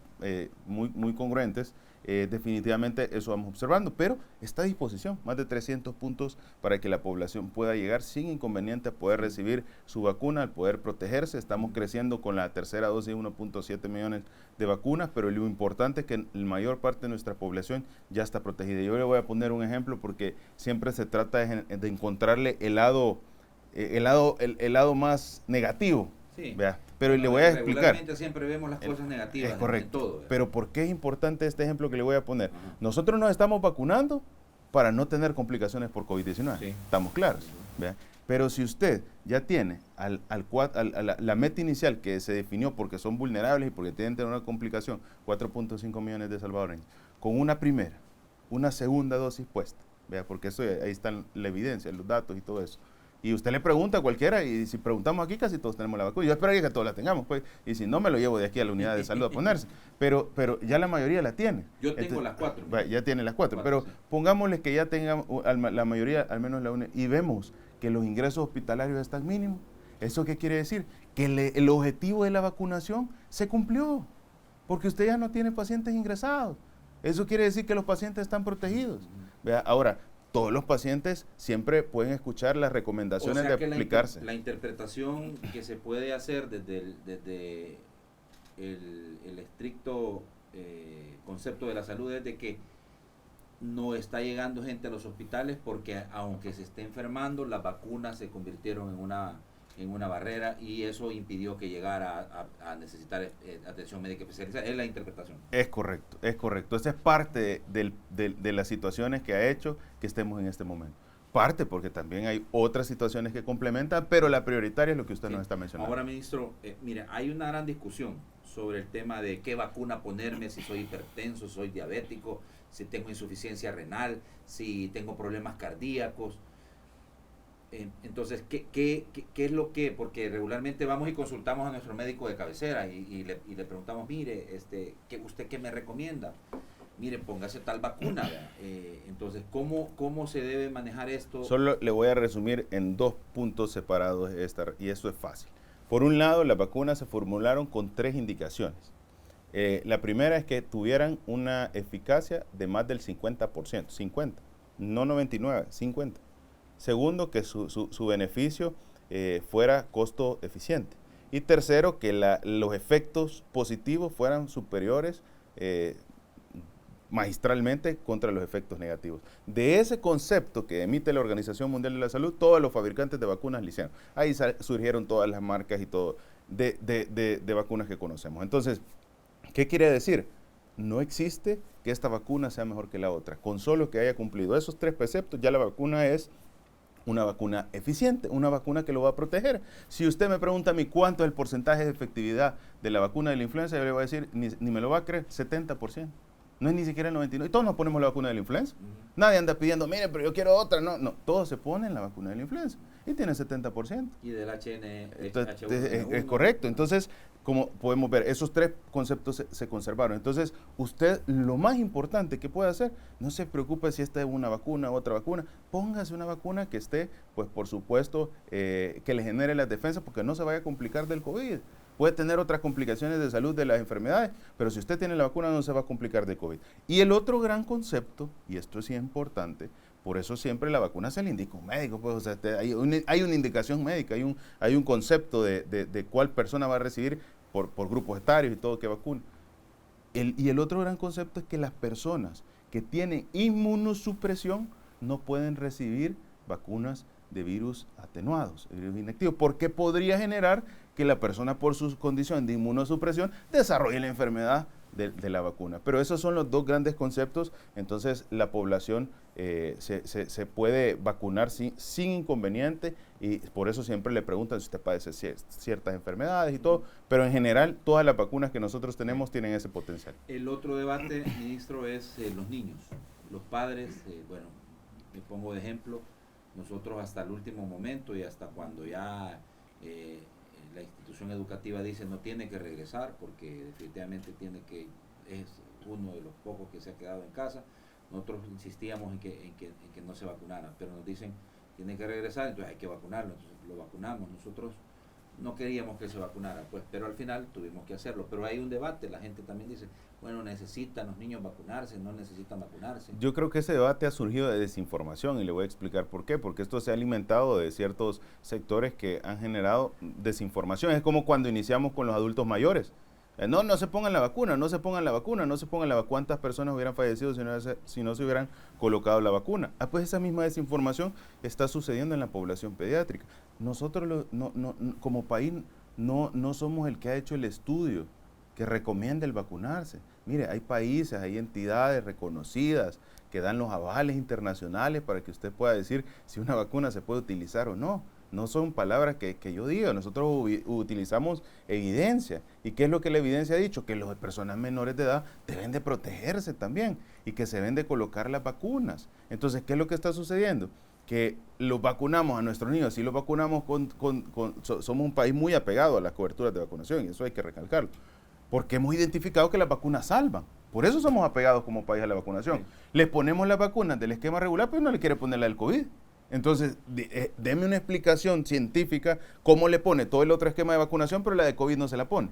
muy congruentes, definitivamente eso vamos observando, pero está a disposición, más de 300 puntos para que la población pueda llegar sin inconveniente a poder recibir su vacuna, al poder protegerse. Estamos creciendo con la tercera dosis, 1.7 millones de vacunas, pero lo importante es que la mayor parte de nuestra población ya está protegida. Yo le voy a poner un ejemplo porque siempre se trata de encontrarle el lado más negativo. Sí. Pero le voy a explicar. Regularmente siempre vemos las cosas negativas. Es correcto. En todo. Pero ¿por qué es importante este ejemplo que le voy a poner? Nosotros nos estamos vacunando para no tener complicaciones por COVID-19. Sí. Estamos claros. Pero si usted ya tiene la meta inicial que se definió porque son vulnerables y porque tienen que tener una complicación, 4.5 millones de salvadoreños, con una primera, una segunda dosis puesta, porque eso ahí está la evidencia, los datos y todo eso. Y usted le pregunta a cualquiera, y si preguntamos aquí casi todos tenemos la vacuna. Yo esperaría que todos la tengamos, pues, y si no me lo llevo de aquí a la unidad de salud a ponerse. Pero ya la mayoría la tiene. Yo tengo las 4. Ya tiene las 4, pero sí. Pongámosle que ya tengan la mayoría, al menos la una, y vemos que los ingresos hospitalarios están mínimos. ¿Eso qué quiere decir? Que el objetivo de la vacunación se cumplió, porque usted ya no tiene pacientes ingresados. Eso quiere decir que los pacientes están protegidos. Ahora, todos los pacientes siempre pueden escuchar las recomendaciones de aplicarse. La interpretación que se puede hacer desde el estricto concepto de la salud es de que no está llegando gente a los hospitales porque aunque se esté enfermando, las vacunas se convirtieron en una barrera y eso impidió que llegara a necesitar atención médica especializada. Es la interpretación. Es correcto, es correcto. Esa es parte de las situaciones que ha hecho que estemos en este momento. Parte porque también hay otras situaciones que complementan, pero la prioritaria es lo que usted nos está mencionando. Ahora, ministro, mire, hay una gran discusión sobre el tema de qué vacuna ponerme, si soy hipertenso, soy diabético, si tengo insuficiencia renal, si tengo problemas cardíacos. Entonces, ¿qué es lo que? Porque regularmente vamos y consultamos a nuestro médico de cabecera y le preguntamos, mire, ¿usted qué me recomienda? Mire, póngase tal vacuna. Entonces, ¿cómo se debe manejar esto? Solo le voy a resumir en 2 puntos separados y eso es fácil. Por un lado, las vacunas se formularon con 3 indicaciones. La primera es que tuvieran una eficacia de más del 50%, 50, no 99, 50. Segundo, que su beneficio fuera costo eficiente. Y tercero, que los efectos positivos fueran superiores magistralmente contra los efectos negativos. De ese concepto que emite la Organización Mundial de la Salud, todos los fabricantes de vacunas lo hicieron. Ahí surgieron todas las marcas y todo de vacunas que conocemos. Entonces, ¿qué quiere decir? No existe que esta vacuna sea mejor que la otra. Con solo que haya cumplido esos 3 preceptos, ya la vacuna es una vacuna eficiente, una vacuna que lo va a proteger. Si usted me pregunta a mí cuánto es el porcentaje de efectividad de la vacuna de la influenza, yo le voy a decir, ni me lo va a creer, 70%. No es ni siquiera el 99%. Y todos nos ponemos la vacuna de la influenza. Nadie anda pidiendo, mire, pero yo quiero otra. No, todos se ponen la vacuna de la influenza y tiene 70%. Y del HN, Entonces, H1N1. es correcto. Entonces, como podemos ver, esos 3 conceptos se conservaron. Entonces, usted lo más importante que puede hacer, no se preocupe si esta es una vacuna u otra vacuna. Póngase una vacuna que esté, pues por supuesto, que le genere las defensas porque no se vaya a complicar del COVID. Puede tener otras complicaciones de salud de las enfermedades, pero si usted tiene la vacuna no se va a complicar de COVID. Y el otro gran concepto, y esto sí es importante, por eso siempre la vacuna se le indica a un médico, pues, o sea, hay una indicación médica, hay un concepto de cuál persona va a recibir por grupos etarios y todo que vacuna. Y el otro gran concepto es que las personas que tienen inmunosupresión no pueden recibir vacunas de virus atenuados, virus inactivos, porque podría generar que la persona por su condición de inmunosupresión desarrolle la enfermedad de la vacuna. Pero esos son los 2 grandes conceptos, entonces la población se puede vacunar sin inconveniente y por eso siempre le preguntan si usted padece ciertas enfermedades y todo, pero en general todas las vacunas que nosotros tenemos tienen ese potencial. El otro debate, ministro, es los niños, los padres, bueno, me pongo de ejemplo, nosotros hasta el último momento y hasta cuando ya la institución educativa dice no tiene que regresar porque definitivamente es uno de los pocos que se ha quedado en casa, nosotros insistíamos en que no se vacunara, pero nos dicen tiene que regresar, entonces hay que vacunarlo, entonces lo vacunamos. Nosotros no queríamos que se vacunara, pues, pero al final tuvimos que hacerlo. Pero hay un debate, la gente también dice, bueno, necesitan los niños vacunarse, no necesitan vacunarse. Yo creo que ese debate ha surgido de desinformación y le voy a explicar por qué, porque esto se ha alimentado de ciertos sectores que han generado desinformación. Es como cuando iniciamos con los adultos mayores. No se pongan la vacuna, no se pongan la vacuna, no se pongan la vacuna. ¿Cuántas personas hubieran fallecido si no se hubieran colocado la vacuna? Pues esa misma desinformación está sucediendo en la población pediátrica. Nosotros como país no somos el que ha hecho el estudio que recomienda el vacunarse. Mire, hay países, hay entidades reconocidas que dan los avales internacionales para que usted pueda decir si una vacuna se puede utilizar o no. No son palabras que yo diga, nosotros utilizamos evidencia. ¿Y qué es lo que la evidencia ha dicho? Que las personas menores de edad deben de protegerse también y que se deben de colocar las vacunas. Entonces, ¿qué es lo que está sucediendo? Que los vacunamos a nuestros niños, si los vacunamos somos un país muy apegado a las coberturas de vacunación y eso hay que recalcarlo, porque hemos identificado que las vacunas salvan. Por eso somos apegados como país a la vacunación. Les ponemos las vacunas del esquema regular, pero no le quiere poner la del COVID. Entonces, deme una explicación científica cómo le pone todo el otro esquema de vacunación, pero la de COVID no se la pone.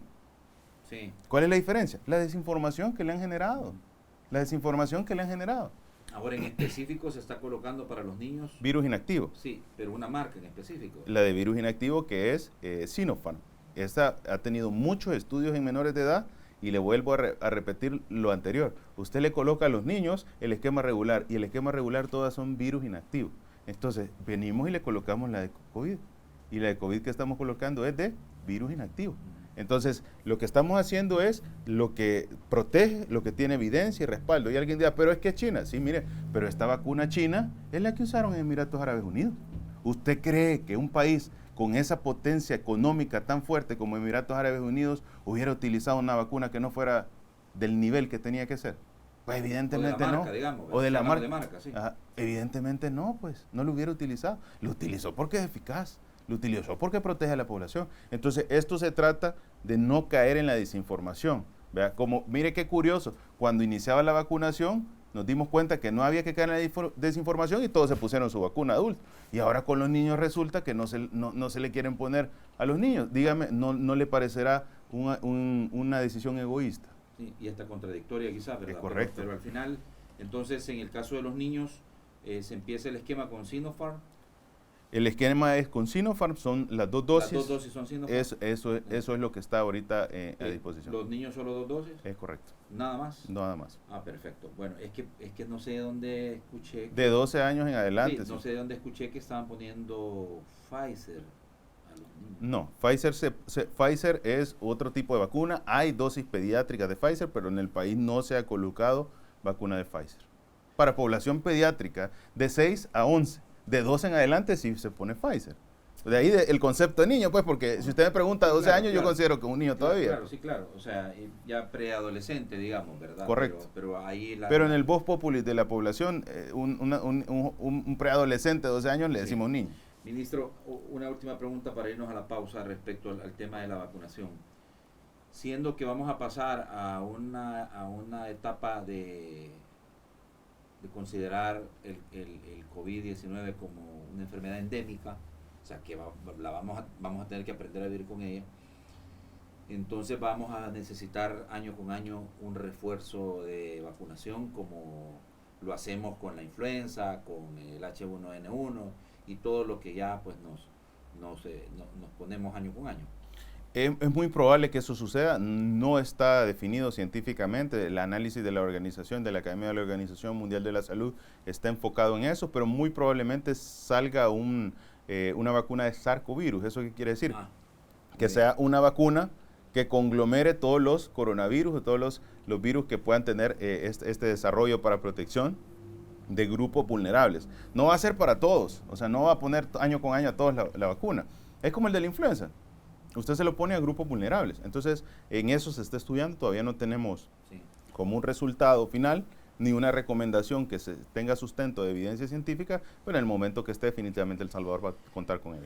Sí. ¿Cuál es la diferencia? La desinformación que le han generado. La desinformación que le han generado. Ahora en específico se está colocando para los niños. Virus inactivo. Sí, pero una marca en específico. La de virus inactivo, que es Sinopharm. Esta ha tenido muchos estudios en menores de edad y le vuelvo a repetir lo anterior. Usted le coloca a los niños el esquema regular y el esquema regular todas son virus inactivos. Entonces venimos y le colocamos la de COVID y la de COVID que estamos colocando es de virus inactivo. Entonces, lo que estamos haciendo es lo que protege, lo que tiene evidencia y respaldo. Y alguien dirá, pero es que es China. Sí, mire, pero esta vacuna china es la que usaron en Emiratos Árabes Unidos. ¿Usted cree que un país con esa potencia económica tan fuerte como Emiratos Árabes Unidos hubiera utilizado una vacuna que no fuera del nivel que tenía que ser? Pues evidentemente o de la marca, no. Digamos, o de la marca. De marca, sí. Ajá, evidentemente no, pues, no lo hubiera utilizado. Lo utilizó porque es eficaz. Lo utilizó porque protege a la población. Entonces, esto se trata de no caer en la desinformación. ¿Vea? Como, mire qué curioso, cuando iniciaba la vacunación, nos dimos cuenta que no había que caer en la desinformación y todos se pusieron su vacuna adulta. Y ahora con los niños resulta que no se le quieren poner a los niños. Dígame, ¿no le parecerá una decisión egoísta? Sí, y hasta contradictoria quizás, ¿verdad? Es correcto. Pero al final, entonces, en el caso de los niños, se empieza el esquema con Sinopharm. El esquema es con Sinopharm, son las 2 dosis. Las 2 dosis son Sinopharm. Eso es lo que está ahorita a disposición. ¿Los niños solo 2 dosis? Es correcto. ¿Nada más? Nada más. Ah, perfecto. Bueno, es que no sé de dónde escuché. De 12 años en adelante. Sí, no sé de dónde escuché que estaban poniendo Pfizer a los niños. No, Pfizer es otro tipo de vacuna. Hay dosis pediátricas de Pfizer, pero en el país no se ha colocado vacuna de Pfizer. Para población pediátrica de 6 a 11. De 12 en adelante sí se pone Pfizer. De ahí el concepto de niño, pues, porque si usted me pregunta 12 años, yo considero que es un niño todavía. Claro, sí, claro. O sea, ya preadolescente, digamos, ¿verdad? Correcto. Pero ahí Pero en el voz populi de la población, un preadolescente de 12 años le decimos niño. Ministro, una última pregunta para irnos a la pausa respecto al tema de la vacunación. Siendo que vamos a pasar a una etapa de considerar el COVID-19 como una enfermedad endémica, o sea que vamos a tener que aprender a vivir con ella, entonces vamos a necesitar año con año un refuerzo de vacunación como lo hacemos con la influenza, con el H1N1 y todo lo que ya pues nos ponemos año con año. Es muy probable que eso suceda, no está definido científicamente, el análisis de la organización, de la Academia de la Organización Mundial de la Salud está enfocado en eso, pero muy probablemente salga una vacuna de SARS-CoV-virus. ¿Eso qué quiere decir? Que sea una vacuna que conglomere todos los coronavirus, todos los virus que puedan tener este desarrollo para protección de grupos vulnerables. No va a ser para todos, o sea, no va a poner año con año a todos la vacuna. Es como el de la influenza. Usted se lo pone a grupos vulnerables. Entonces, en eso se está estudiando. Todavía no tenemos como un resultado final ni una recomendación que se tenga sustento de evidencia científica, pero en el momento que esté, definitivamente El Salvador va a contar con ella.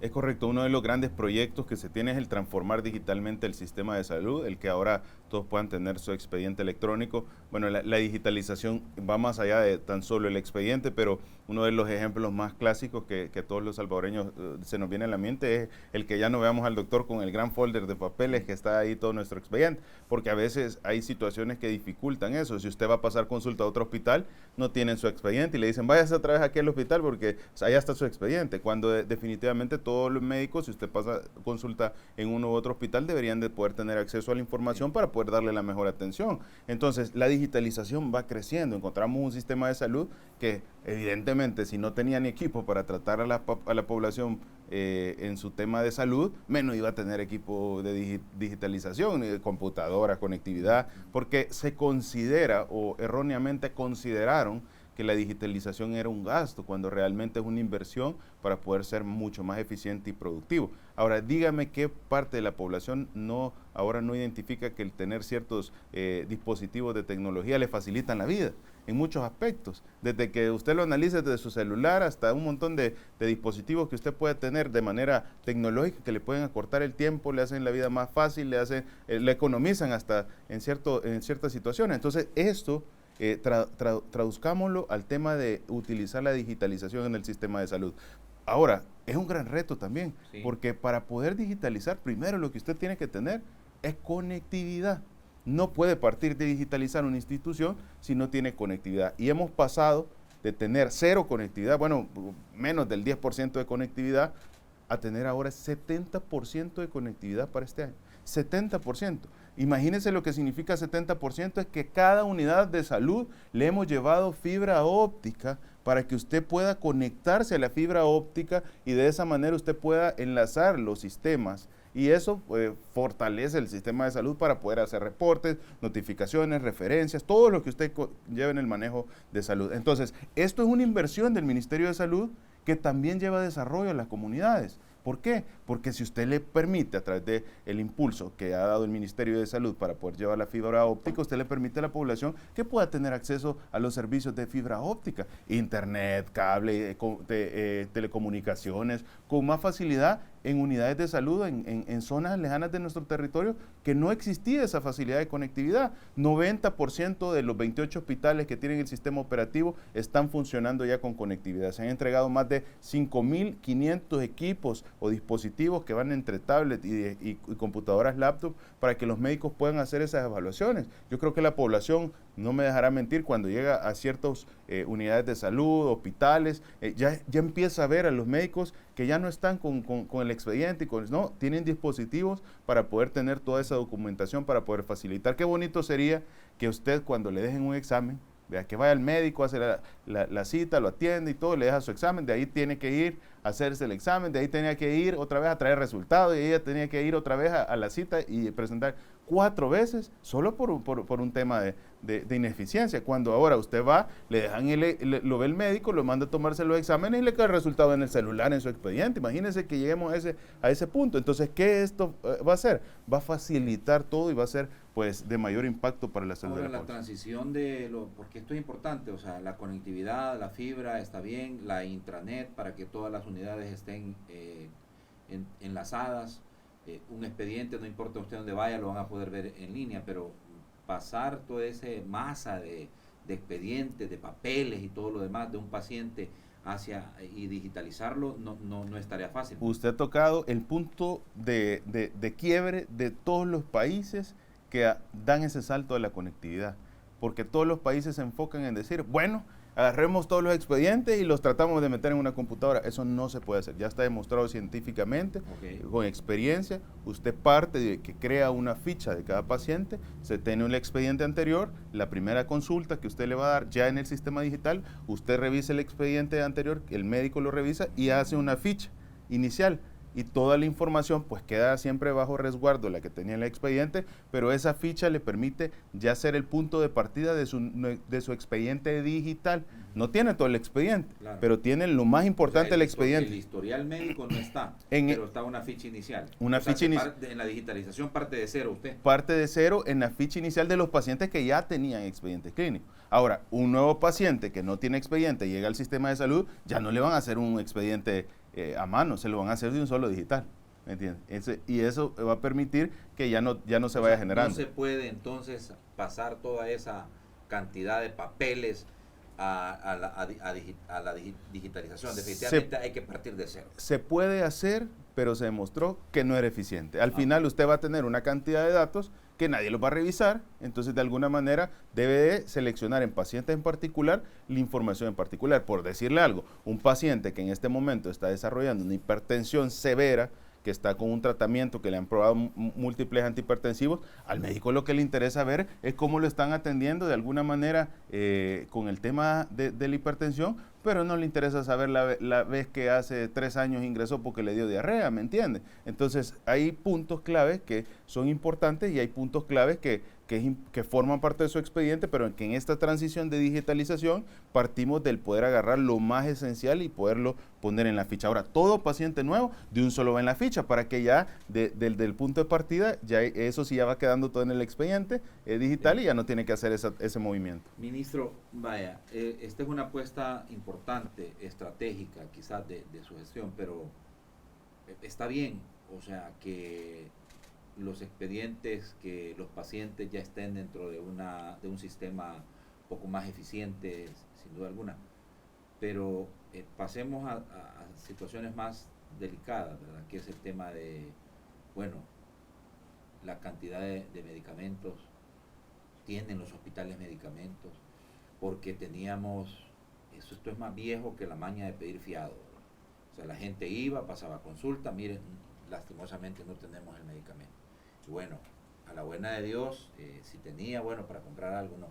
Es correcto. Uno de los grandes proyectos que se tiene es el transformar digitalmente el sistema de salud, el que ahora todos puedan tener su expediente electrónico. Bueno, la digitalización va más allá de tan solo el expediente, pero uno de los ejemplos más clásicos que a todos los salvadoreños se nos viene a la mente es el que ya no veamos al doctor con el gran folder de papeles que está ahí todo nuestro expediente, porque a veces hay situaciones que dificultan eso. Si usted va a pasar consulta a otro hospital, no tienen su expediente y le dicen, váyase otra vez aquí al hospital porque allá está su expediente, cuando definitivamente todos los médicos, si usted pasa consulta en uno u otro hospital, deberían de poder tener acceso a la información para poder darle la mejor atención. Entonces, la digitalización va creciendo. Encontramos un sistema de salud que, evidentemente, si no tenía ni equipo para tratar a la población en su tema de salud, menos iba a tener equipo de digitalización, computadoras, conectividad, porque se considera, o erróneamente consideraron, que la digitalización era un gasto, cuando realmente es una inversión para poder ser mucho más eficiente y productivo. Ahora, dígame qué parte de la población ahora no identifica que el tener ciertos dispositivos de tecnología le facilitan la vida en muchos aspectos, desde que usted lo analice desde su celular hasta un montón de dispositivos que usted puede tener de manera tecnológica que le pueden acortar el tiempo, le hacen la vida más fácil, le economizan hasta en ciertas situaciones. Entonces, esto traduzcámoslo al tema de utilizar la digitalización en el sistema de salud. Ahora, es un gran reto también, porque para poder digitalizar, primero lo que usted tiene que tener es conectividad. no puede partir de digitalizar una institución si no tiene conectividad. Y hemos pasado de tener cero conectividad, bueno, menos del 10% de conectividad, a tener ahora 70% de conectividad para este año. 70%. Imagínense lo que significa 70%, es que cada unidad de salud le hemos llevado fibra óptica para que usted pueda conectarse a la fibra óptica y de esa manera usted pueda enlazar los sistemas. Y eso fortalece el sistema de salud para poder hacer reportes, notificaciones, referencias, todo lo que usted lleve en el manejo de salud. Entonces, esto es una inversión del Ministerio de Salud que también lleva desarrollo a las comunidades. ¿Por qué? Porque si usted le permite, a través del impulso que ha dado el Ministerio de Salud para poder llevar la fibra óptica, usted le permite a la población que pueda tener acceso a los servicios de fibra óptica, internet, cable, telecomunicaciones, con más facilidad en unidades de salud, en zonas lejanas de nuestro territorio, que no existía esa facilidad de conectividad. 90% de los 28 hospitales que tienen el sistema operativo están funcionando ya con conectividad. Se han entregado más de 5.500 equipos o dispositivos que van entre tablets y computadoras laptop para que los médicos puedan hacer esas evaluaciones. Yo creo que la población no me dejará mentir, cuando llega a ciertas unidades de salud, hospitales, ya empieza a ver a los médicos que ya no están con el expediente, no, tienen dispositivos para poder tener toda esa documentación, para poder facilitar. Qué bonito sería que usted, cuando le dejen un examen, vea, que vaya al médico, hace la cita, lo atiende y todo, le deja su examen, de ahí tiene que ir a hacerse el examen, de ahí tenía que ir otra vez a traer resultados, y ella tenía que ir otra vez a la cita y presentar 4 veces, solo por un tema de ineficiencia. Cuando ahora usted va, le dejan lo ve el médico, lo manda a tomarse los exámenes y le cae el resultado en el celular, en su expediente. Imagínense que lleguemos a ese punto. Entonces, ¿qué esto va a hacer? Va a facilitar todo y va a ser pues de mayor impacto para la salud ahora, de la la población. transición porque esto es importante, o sea, la conectividad, la fibra está bien, la intranet para que todas las unidades estén enlazadas, un expediente, no importa usted dónde vaya, lo van a poder ver en línea, pero pasar toda esa masa de expedientes, de papeles y todo lo demás de un paciente y digitalizarlo no es tarea fácil. Usted ha tocado el punto de quiebre de todos los países que dan ese salto de la conectividad, porque todos los países se enfocan en decir, bueno, agarremos todos los expedientes y los tratamos de meter en una computadora. Eso no se puede hacer, ya está demostrado científicamente, con experiencia. Usted parte de que crea una ficha de cada paciente, se tiene un expediente anterior, la primera consulta que usted le va a dar ya en el sistema digital, usted revisa el expediente anterior, el médico lo revisa y hace una ficha inicial. Y toda la información pues queda siempre bajo resguardo, la que tenía en el expediente, pero esa ficha le permite ya ser el punto de partida de su expediente digital. No tiene todo el expediente, claro, pero tiene lo más importante del expediente. El historial médico no está, pero está una ficha inicial. Una ficha inicial. En la digitalización parte de cero usted. Parte de cero en la ficha inicial de los pacientes que ya tenían expediente clínico. Ahora, un nuevo paciente que no tiene expediente llega al sistema de salud, ya no le van a hacer un expediente a mano, se lo van a hacer de un solo digital, ¿me entiendes? Y eso va a permitir que ya no se vaya generando. No se puede entonces pasar toda esa cantidad de papeles a la digitalización. Definitivamente hay que partir de cero. Se puede hacer, pero se demostró que no era eficiente. Al final usted va a tener una cantidad de datos que nadie los va a revisar, entonces de alguna manera debe de seleccionar en pacientes en particular la información en particular. Por decirle algo, un paciente que en este momento está desarrollando una hipertensión severa, que está con un tratamiento que le han probado múltiples antihipertensivos, al médico lo que le interesa ver es cómo lo están atendiendo de alguna manera con el tema de la hipertensión, pero no le interesa saber la vez que hace 3 años ingresó porque le dio diarrea, ¿me entiende? Entonces hay puntos claves que son importantes y hay puntos claves que forman parte de su expediente, pero que en esta transición de digitalización partimos del poder agarrar lo más esencial y poderlo poner en la ficha. Ahora, todo paciente nuevo de un solo va en la ficha para que ya del punto de partida, ya eso sí ya va quedando todo en el expediente digital y ya no tiene que hacer ese movimiento. Ministro, vaya, esta es una apuesta importante, estratégica quizás de su gestión, pero está bien, o sea, que los expedientes, que los pacientes ya estén dentro de un sistema un poco más eficiente, sin duda alguna. Pero pasemos a situaciones más delicadas, ¿verdad? Que es el tema de, bueno, la cantidad de medicamentos, tienen los hospitales medicamentos, porque teníamos, esto es más viejo que la maña de pedir fiado. O sea, la gente iba, pasaba consulta, miren, lastimosamente no tenemos el medicamento. Y bueno, a la buena de Dios, si tenía, bueno, para comprar algo, no.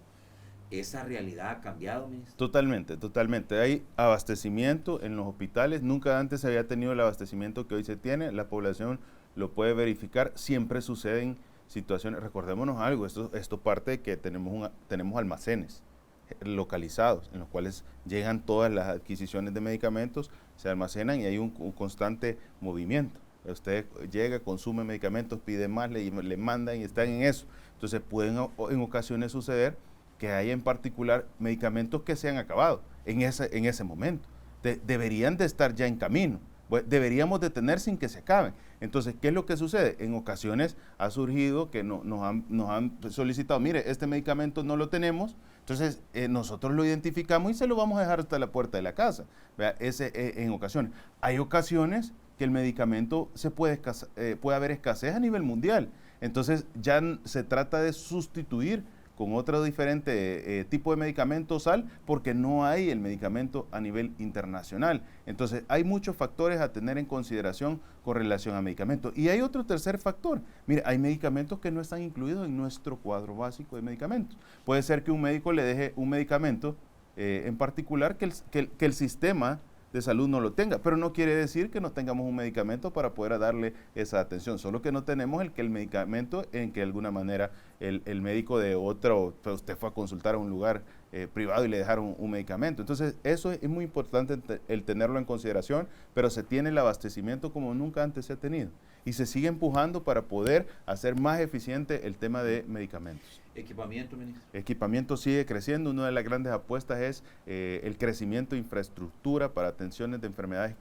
¿Esa realidad ha cambiado, ministro? Totalmente, totalmente. Hay abastecimiento en los hospitales. Nunca antes se había tenido el abastecimiento que hoy se tiene. La población lo puede verificar. Siempre suceden situaciones. Recordémonos algo, esto parte de que tenemos almacenes localizados en los cuales llegan todas las adquisiciones de medicamentos, se almacenan y hay un constante movimiento. Usted llega, consume medicamentos, pide más, le mandan y están en eso. Entonces pueden en ocasiones suceder que hay en particular medicamentos que se han acabado en ese momento. Deberían de estar ya en camino. Deberíamos de tener sin que se acaben. Entonces, ¿qué es lo que sucede? En ocasiones ha surgido que nos han solicitado, mire, este medicamento no lo tenemos, entonces nosotros lo identificamos y se lo vamos a dejar hasta la puerta de la casa. Vea, en ocasiones. Hay ocasiones que el medicamento puede haber escasez a nivel mundial. Entonces, ya se trata de sustituir con otro diferente tipo de medicamento porque no hay el medicamento a nivel internacional. Entonces, hay muchos factores a tener en consideración con relación a medicamentos. Y hay otro tercer factor. Mire, hay medicamentos que no están incluidos en nuestro cuadro básico de medicamentos. Puede ser que un médico le deje un medicamento en particular que el sistema de salud no lo tenga, pero no quiere decir que no tengamos un medicamento para poder darle esa atención, solo que no tenemos el medicamento en que de alguna manera el médico de otro, usted fue a consultar a un lugar privado y le dejaron un medicamento. Entonces eso es muy importante el tenerlo en consideración, pero se tiene el abastecimiento como nunca antes se ha tenido y se sigue empujando para poder hacer más eficiente el tema de medicamentos. ¿Equipamiento, ministro? Equipamiento sigue creciendo. Una de las grandes apuestas es el crecimiento de infraestructura para atenciones de enfermedades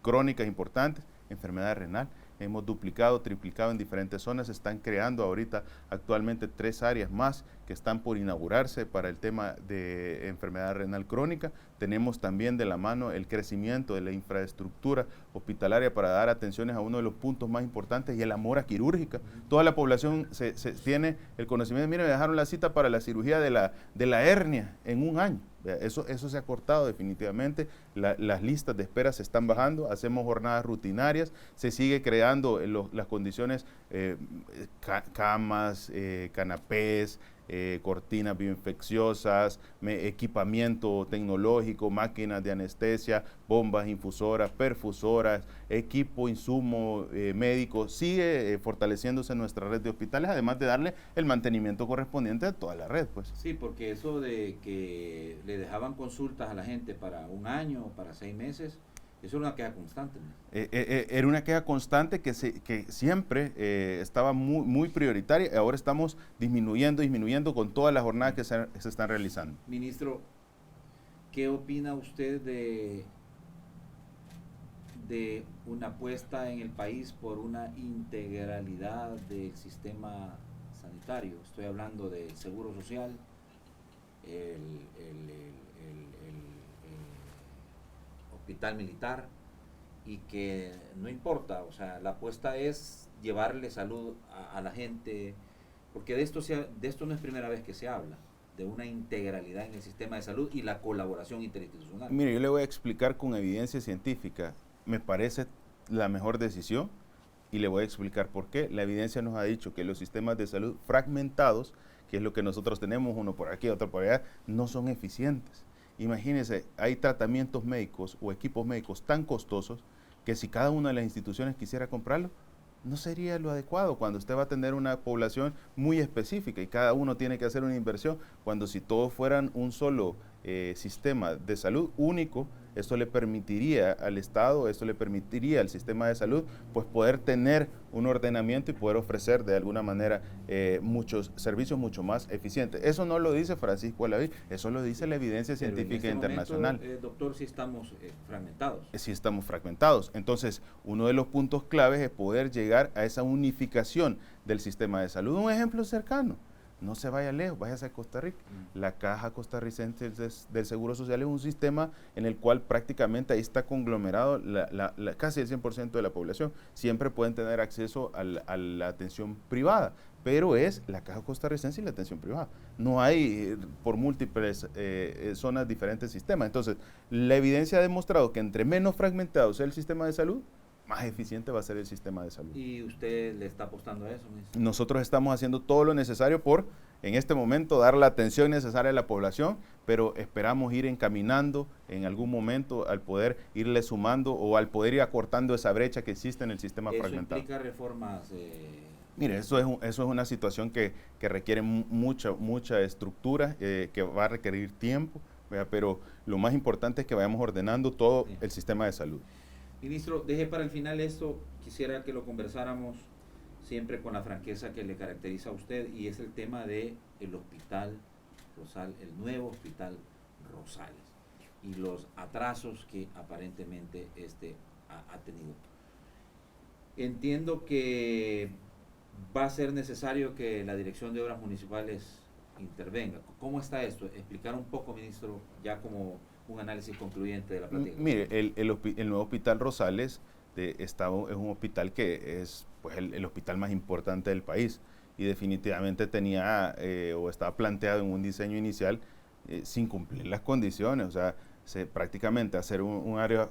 crónicas importantes, enfermedad renal. Hemos duplicado, triplicado en diferentes zonas. Se están creando ahorita actualmente 3 áreas más que están por inaugurarse para el tema de enfermedad renal crónica. Tenemos también de la mano el crecimiento de la infraestructura hospitalaria para dar atenciones a uno de los puntos más importantes y es la mora quirúrgica. Toda la población se tiene el conocimiento. Mire, me dejaron la cita para la cirugía de la hernia en un año. Eso se ha cortado definitivamente. Las listas de espera se están bajando. Hacemos jornadas rutinarias. Se sigue creando las condiciones, camas, canapés, cortinas bioinfecciosas, equipamiento tecnológico, máquinas de anestesia, bombas infusoras, perfusoras, equipo, insumo médico. Sigue fortaleciéndose nuestra red de hospitales, además de darle el mantenimiento correspondiente a toda la red, pues. Sí, porque eso de que le dejaban consultas a la gente para un año, para 6 meses, eso era una queja constante, ¿no? Era una queja constante que siempre estaba muy prioritaria y ahora estamos disminuyendo con todas las jornadas que se están realizando. Ministro, ¿qué opina usted de una apuesta en el país por una integralidad del sistema sanitario? Estoy hablando del seguro social, el hospital militar, y que no importa, o sea, la apuesta es llevarle salud a la gente, porque de esto no es primera vez que se habla, de una integralidad en el sistema de salud y la colaboración interinstitucional. Mire, yo le voy a explicar con evidencia científica, me parece la mejor decisión y le voy a explicar por qué. La evidencia nos ha dicho que los sistemas de salud fragmentados, que es lo que nosotros tenemos, uno por aquí, otro por allá, no son eficientes. Imagínense, hay tratamientos médicos o equipos médicos tan costosos que si cada una de las instituciones quisiera comprarlo, no sería lo adecuado cuando usted va a tener una población muy específica y cada uno tiene que hacer una inversión, cuando si todos fueran un solo sistema de salud único, esto le permitiría al Estado, esto le permitiría al sistema de salud, pues poder tener un ordenamiento y poder ofrecer de alguna manera muchos servicios mucho más eficientes. Eso no lo dice Francisco Alaví, eso lo dice la evidencia científica internacional. Doctor, si estamos fragmentados. Sí estamos fragmentados. Entonces, uno de los puntos claves es poder llegar a esa unificación del sistema de salud. Un ejemplo cercano. no se vaya lejos, váyase a Costa Rica. La Caja Costarricense del Seguro Social es un sistema en el cual prácticamente ahí está conglomerado casi el 100% de la población. Siempre pueden tener acceso a la atención privada, pero es la Caja Costarricense y la atención privada. No hay por múltiples zonas diferentes sistemas. Entonces, la evidencia ha demostrado que entre menos fragmentado sea el sistema de salud, más eficiente va a ser el sistema de salud. ¿Y usted le está apostando a eso, ministro? Nosotros estamos haciendo todo lo necesario por, en este momento, dar la atención necesaria a la población, pero esperamos ir encaminando en algún momento al poder irle sumando o al poder ir acortando esa brecha que existe en el sistema fragmentado. ¿Eso implica reformas? Mire, eso es una situación que requiere mucha estructura, que va a requerir tiempo, ¿verdad? Pero lo más importante es que vayamos ordenando todo el sistema de salud. Ministro, deje para el final esto, quisiera que lo conversáramos siempre con la franqueza que le caracteriza a usted, y es el tema de el Hospital Rosales, el nuevo Hospital Rosales, y los atrasos que aparentemente ha tenido. Entiendo que va a ser necesario que la Dirección de Obras Municipales intervenga. ¿Cómo está esto? Explicar un poco, ministro, ya como un análisis concluyente de la plática. Mire, el nuevo Hospital Rosales es un hospital que es pues, el hospital más importante del país, y definitivamente tenía o estaba planteado en un diseño inicial sin cumplir las condiciones. O sea, prácticamente hacer un área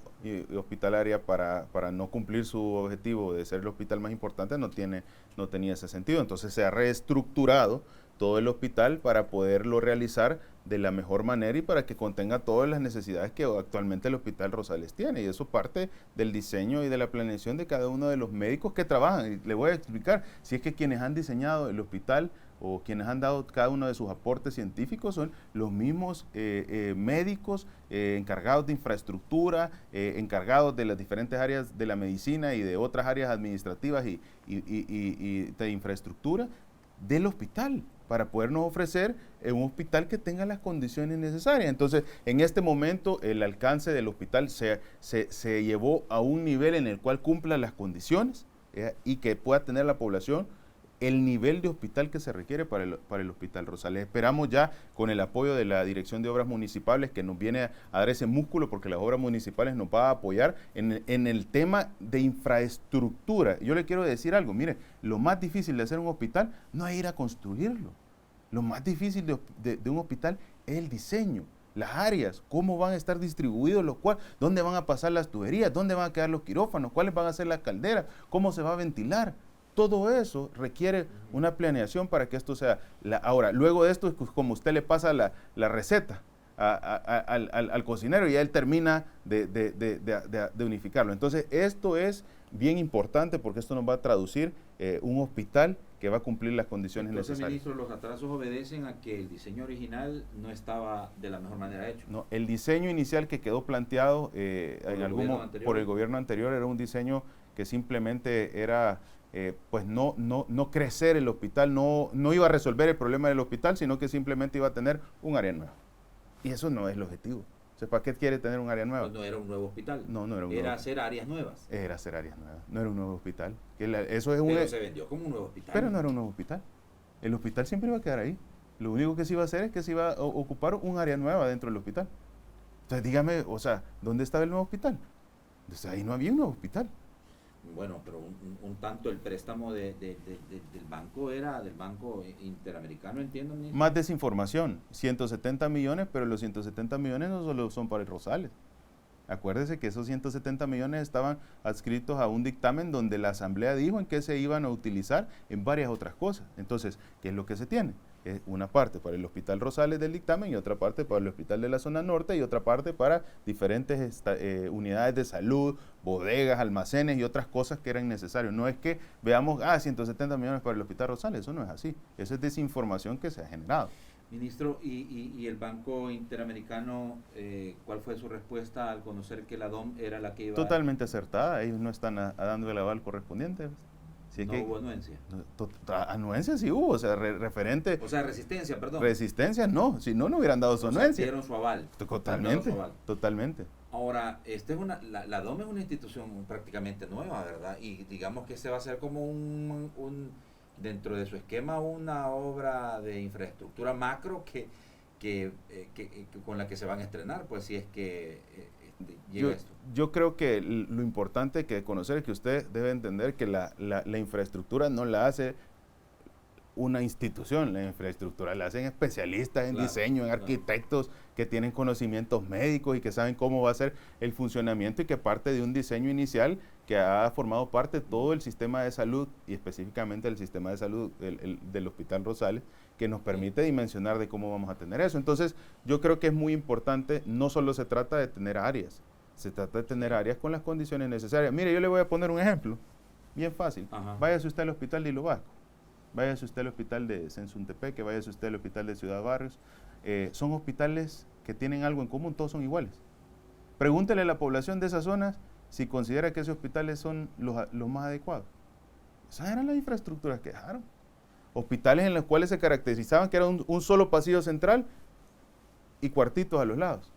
hospitalaria para no cumplir su objetivo de ser el hospital más importante no tenía ese sentido. Entonces se ha reestructurado todo el hospital para poderlo realizar de la mejor manera y para que contenga todas las necesidades que actualmente el Hospital Rosales tiene, y eso parte del diseño y de la planeación de cada uno de los médicos que trabajan. Y le voy a explicar, si es que quienes han diseñado el hospital o quienes han dado cada uno de sus aportes científicos son los mismos médicos encargados de infraestructura, encargados de las diferentes áreas de la medicina y de otras áreas administrativas y de infraestructura del hospital, para podernos ofrecer un hospital que tenga las condiciones necesarias. Entonces, en este momento, el alcance del hospital se llevó a un nivel en el cual cumpla las condiciones y que pueda tener la población el nivel de hospital que se requiere para el Hospital Rosales. Esperamos ya, con el apoyo de la Dirección de Obras Municipales, que nos viene a dar ese músculo, porque las obras municipales nos va a apoyar en el tema de infraestructura. Yo le quiero decir algo, mire, lo más difícil de hacer un hospital no es ir a construirlo. Lo más difícil de un hospital es el diseño, las áreas, cómo van a estar distribuidos los cuartos, dónde van a pasar las tuberías, dónde van a quedar los quirófanos, cuáles van a ser las calderas, cómo se va a ventilar. Todo eso requiere una planeación para que esto sea. Ahora, luego de esto, como usted le pasa la receta al cocinero, y ya él termina de unificarlo. Entonces, esto es bien importante porque esto nos va a traducir un hospital que va a cumplir las condiciones necesarias. Ministro, los atrasos obedecen a que el diseño original no estaba de la mejor manera hecho. No, el diseño inicial que quedó planteado por el gobierno anterior era un diseño que simplemente era pues no crecer el hospital, no iba a resolver el problema del hospital, sino que simplemente iba a tener un área nueva. Y eso no es el objetivo. O sea, ¿para qué quiere tener un área nueva? Pues no era un nuevo hospital. No era un nuevo. Era hacer áreas nuevas. Era hacer áreas nuevas. No era un nuevo hospital. Pero se vendió como un nuevo hospital. Pero no era un nuevo hospital. El hospital siempre iba a quedar ahí. Lo único que se iba a hacer es que se iba a ocupar un área nueva dentro del hospital. Entonces dígame, o sea, ¿dónde estaba el nuevo hospital? Entonces ahí no había un nuevo hospital. Bueno, pero un tanto el préstamo del banco era del Banco Interamericano, entiendo. Ministro. Más desinformación, 170 millones, pero los 170 millones no solo son para el Rosales. Acuérdese que esos 170 millones estaban adscritos a un dictamen donde la Asamblea dijo en qué se iban a utilizar en varias otras cosas. Entonces, ¿qué es lo que se tiene? Es una parte para el Hospital Rosales del dictamen y otra parte para el Hospital de la Zona Norte y otra parte para diferentes unidades de salud, bodegas, almacenes y otras cosas que eran necesarias. No es que veamos, 170 millones para el Hospital Rosales, eso no es así. Esa es desinformación que se ha generado. Ministro, ¿y el Banco Interamericano, cuál fue su respuesta al conocer que la DOM era la que iba Totalmente acertada, ellos no están dando el aval correspondiente. No hubo anuencia. Anuencia sí hubo, o sea, referente. O sea, resistencia, perdón. Resistencia no, si no hubieran dado su anuencia. Dieron su aval. Totalmente. Ahora, la DOM es una institución prácticamente nueva, ¿verdad? Y digamos que se va a hacer como un dentro de su esquema una obra de infraestructura macro que con la que se van a estrenar, pues si es que llega esto. Yo creo que lo importante que conocer es que usted debe entender que la infraestructura no la hace una institución, la infraestructura la hacen especialistas en diseño, en arquitectos que tienen conocimientos médicos y que saben cómo va a ser el funcionamiento y que parte de un diseño inicial que ha formado parte de todo el sistema de salud y específicamente el sistema de salud del Hospital Rosales, que nos permite dimensionar de cómo vamos a tener eso. Entonces, yo creo que es muy importante, no solo se trata de tener áreas, se trata de tener áreas con las condiciones necesarias. Mire, yo le voy a poner un ejemplo, bien fácil. Váyase usted al Hospital de Hilo Vasco, váyase usted al Hospital de Sensuntepeque, váyase usted al Hospital de Ciudad Barrios. Son hospitales que tienen algo en común, todos son iguales. Pregúntele a la población de esas zonas si considera que esos hospitales son los más adecuados. Esas eran las infraestructuras que dejaron. Hospitales en los cuales se caracterizaban que era un solo pasillo central y cuartitos a los lados,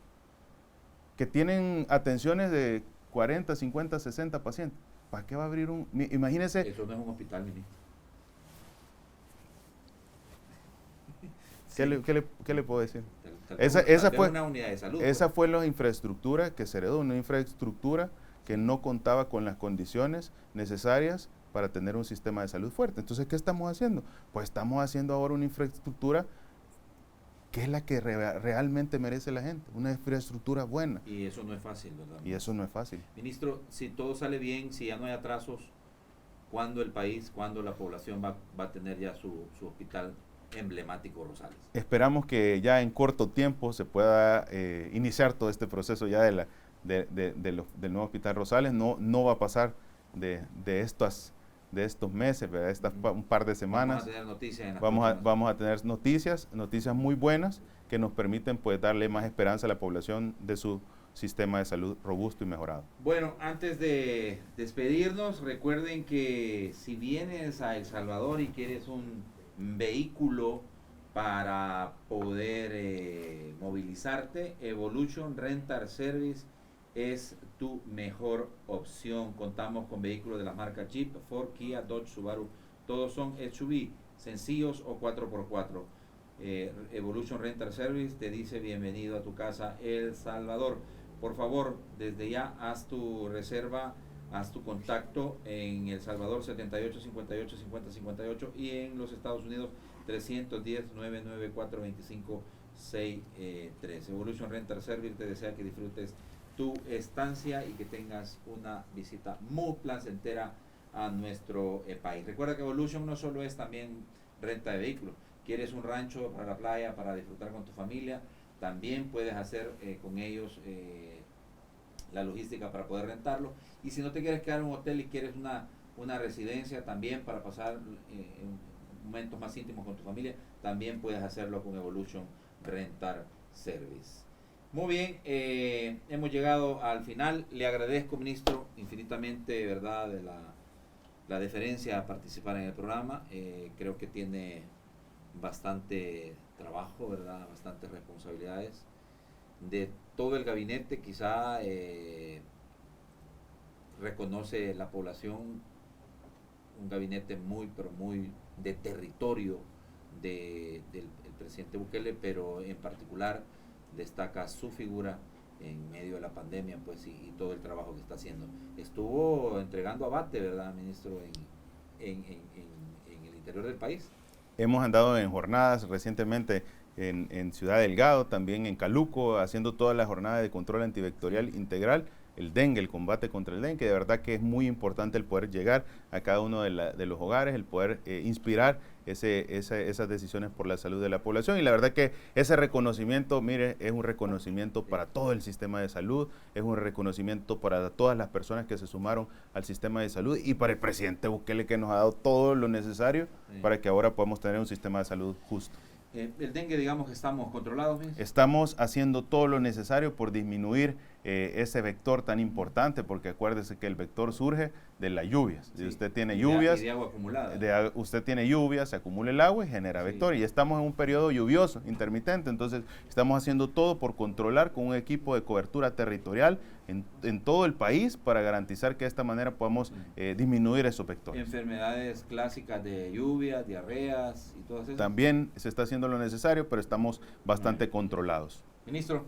que tienen atenciones de 40, 50, 60 pacientes. ¿Para qué va a abrir un...? Imagínese... Eso no es un hospital, ministro. ¿Qué le puedo decir? Esa fue una unidad de salud. Esa fue la infraestructura que se heredó, una infraestructura que no contaba con las condiciones necesarias para tener un sistema de salud fuerte. Entonces, ¿qué estamos haciendo? Pues estamos haciendo ahora una infraestructura que es la que realmente merece la gente, una infraestructura buena. Y eso no es fácil, ¿verdad? Y eso no es fácil. Ministro, si todo sale bien, si ya no hay atrasos, ¿cuándo el país, cuándo la población va a tener ya su hospital emblemático Rosales? Esperamos que ya en corto tiempo se pueda iniciar todo este proceso ya del nuevo Hospital Rosales. No va a pasar de estos meses, un par de semanas. Vamos a tener noticias. Vamos a tener noticias muy buenas que nos permiten pues darle más esperanza a la población de su sistema de salud robusto y mejorado. Bueno, antes de despedirnos, recuerden que si vienes a El Salvador y quieres un vehículo para poder movilizarte, Evolution Rental Service es tu mejor opción. Contamos con vehículos de la marca Jeep, Ford, Kia, Dodge, Subaru. Todos son SUV, sencillos o 4x4. Evolution Rental Service te dice bienvenido a tu casa, El Salvador. Por favor, desde ya haz tu reserva, haz tu contacto en El Salvador 78 58 50 58 y en los Estados Unidos 310 994 25 63. Evolution Rental Service te desea que disfrutes tu estancia y que tengas una visita muy placentera a nuestro país. Recuerda que Evolution no solo es también renta de vehículos. Quieres un rancho para la playa, para disfrutar con tu familia, también puedes hacer con ellos la logística para poder rentarlo. Y si no te quieres quedar en un hotel y quieres una residencia también para pasar momentos más íntimos con tu familia, también puedes hacerlo con Evolution Rental Service. Muy bien, hemos llegado al final. Le agradezco, ministro, infinitamente, ¿verdad?, de la deferencia a participar en el programa. Creo que tiene bastante trabajo, ¿verdad?, bastantes responsabilidades. De todo el gabinete, quizá reconoce la población un gabinete muy, pero muy de territorio del presidente Bukele, pero en particular destaca su figura en medio de la pandemia, pues, y todo el trabajo que está haciendo. Estuvo entregando abate, ¿verdad, ministro, en el interior del país? Hemos andado en jornadas recientemente en Ciudad Delgado, también en Caluco, haciendo toda la jornada de control antivectorial integral, el dengue, el combate contra el dengue. De verdad que es muy importante el poder llegar a cada uno de los hogares, el poder inspirar esas decisiones por la salud de la población. Y la verdad que ese reconocimiento, mire, es un reconocimiento para todo el sistema de salud, es un reconocimiento para todas las personas que se sumaron al sistema de salud y para el presidente Bukele, que nos ha dado todo lo necesario para que ahora podamos tener un sistema de salud justo. El dengue, digamos que estamos controlados, ¿ves? Estamos haciendo todo lo necesario por disminuir ese vector tan importante, porque acuérdese que el vector surge de las lluvias. Si usted tiene lluvias, y de agua acumulada. Usted tiene lluvias, se acumula el agua y genera vector. Y estamos en un periodo lluvioso, intermitente, entonces estamos haciendo todo por controlar con un equipo de cobertura territorial en todo el país para garantizar que de esta manera podamos disminuir esos vectores. Enfermedades clásicas de lluvia, diarreas y todas esas. También se está haciendo lo necesario, pero estamos bastante controlados. Ministro.